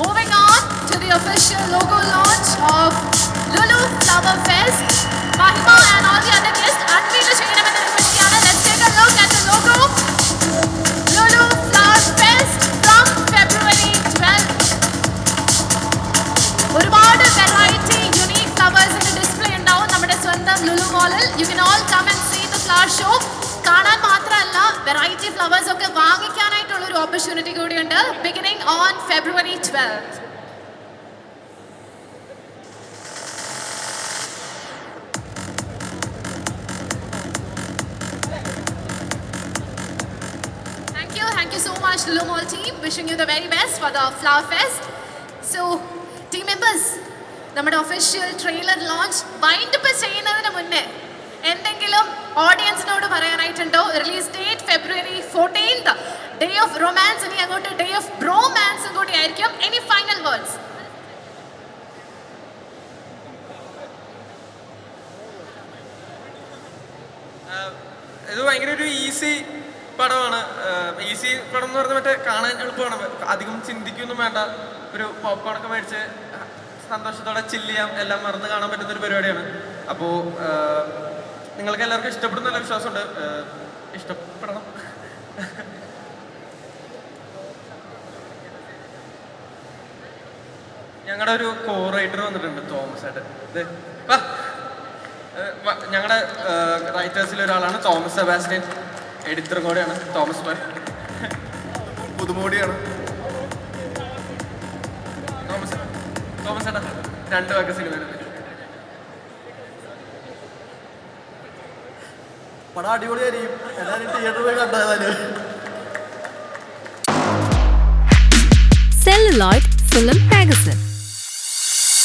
moving on to the official logo launch of Lulu Flower Fest. Mahima and all the other guests, unveil cheyanamennu request cheyana. Let's take a look at the logo. Lulu Flower Fest from February 12th. ഒരുപാട് variety unique ഫ്ലവേഴ്സിന്റെ display ഉണ്ടാവും നമ്മുടെ സ്വന്തം ലുലു മാളിൽ. You can all come and see the flower show. കാണാൻ മാത്രമല്ല variety flowers ഒക്കെ വാങ്ങിക്കാനായിട്ടുള്ള ഒരു opportunity കൂടിയുണ്ട്. Beginning on February 12th. Thank you so much, Lulu Mall team. Wishing you the very best for the Flower Fest. So, team members, നമ്മുടെ official trailer launch wind up ചെയ്യുന്നതിന് മുന്നേ എന്തെങ്കിലും ഓഡിയൻസിനോട് പറയാനായിട്ടുണ്ടോ? Release date February 14th, day of romance. ഇനി അങ്ങോട്ട് day of ബ്രോമാൻസും കൂടി ആയിരിക്കും. Any final words? ഇത് ഭയങ്കര ഒരു ഈസി പടമാണ്. ഈസി പടം എന്ന് പറഞ്ഞാൽ മറ്റേ കാണാൻ എളുപ്പമാണ്, അധികം ചിന്തിക്കൊന്നും വേണ്ട. ഒരു പോപ്കോണൊക്കെ മേടിച്ച് സന്തോഷത്തോടെ ചില്ല് ചെയ്യാം, എല്ലാം മറന്ന് കാണാൻ പറ്റുന്ന ഒരു പരിപാടിയാണ്. അപ്പോൾ നിങ്ങൾക്ക് എല്ലാവർക്കും ഇഷ്ടപ്പെടുന്ന വിശ്വാസമുണ്ട്. ഇഷ്ടപ്പെടണം. ഞങ്ങളുടെ ഒരു കോ റൈറ്റർ വന്നിട്ടുണ്ട്, തോമസ് ഏട്ടൻ. ഞങ്ങളുടെ റൈറ്റേഴ്സിൽ ഒരാളാണ് തോമസ് സെബാസ്റ്റ്യൻ. എഡിറ്ററും കൂടെയാണ് തോമസ് മാൻ. പുതുമോടിയാണ് തോമസ് ഏട്ടാ. 2 വാക്ക് സിനിമയിൽ പടം അടിപൊളിയായിരിക്കും. എല്ലാവരും തിയേറ്ററിൽ പോയി കണ്ടതായാലും. Celluloid Film Magazine.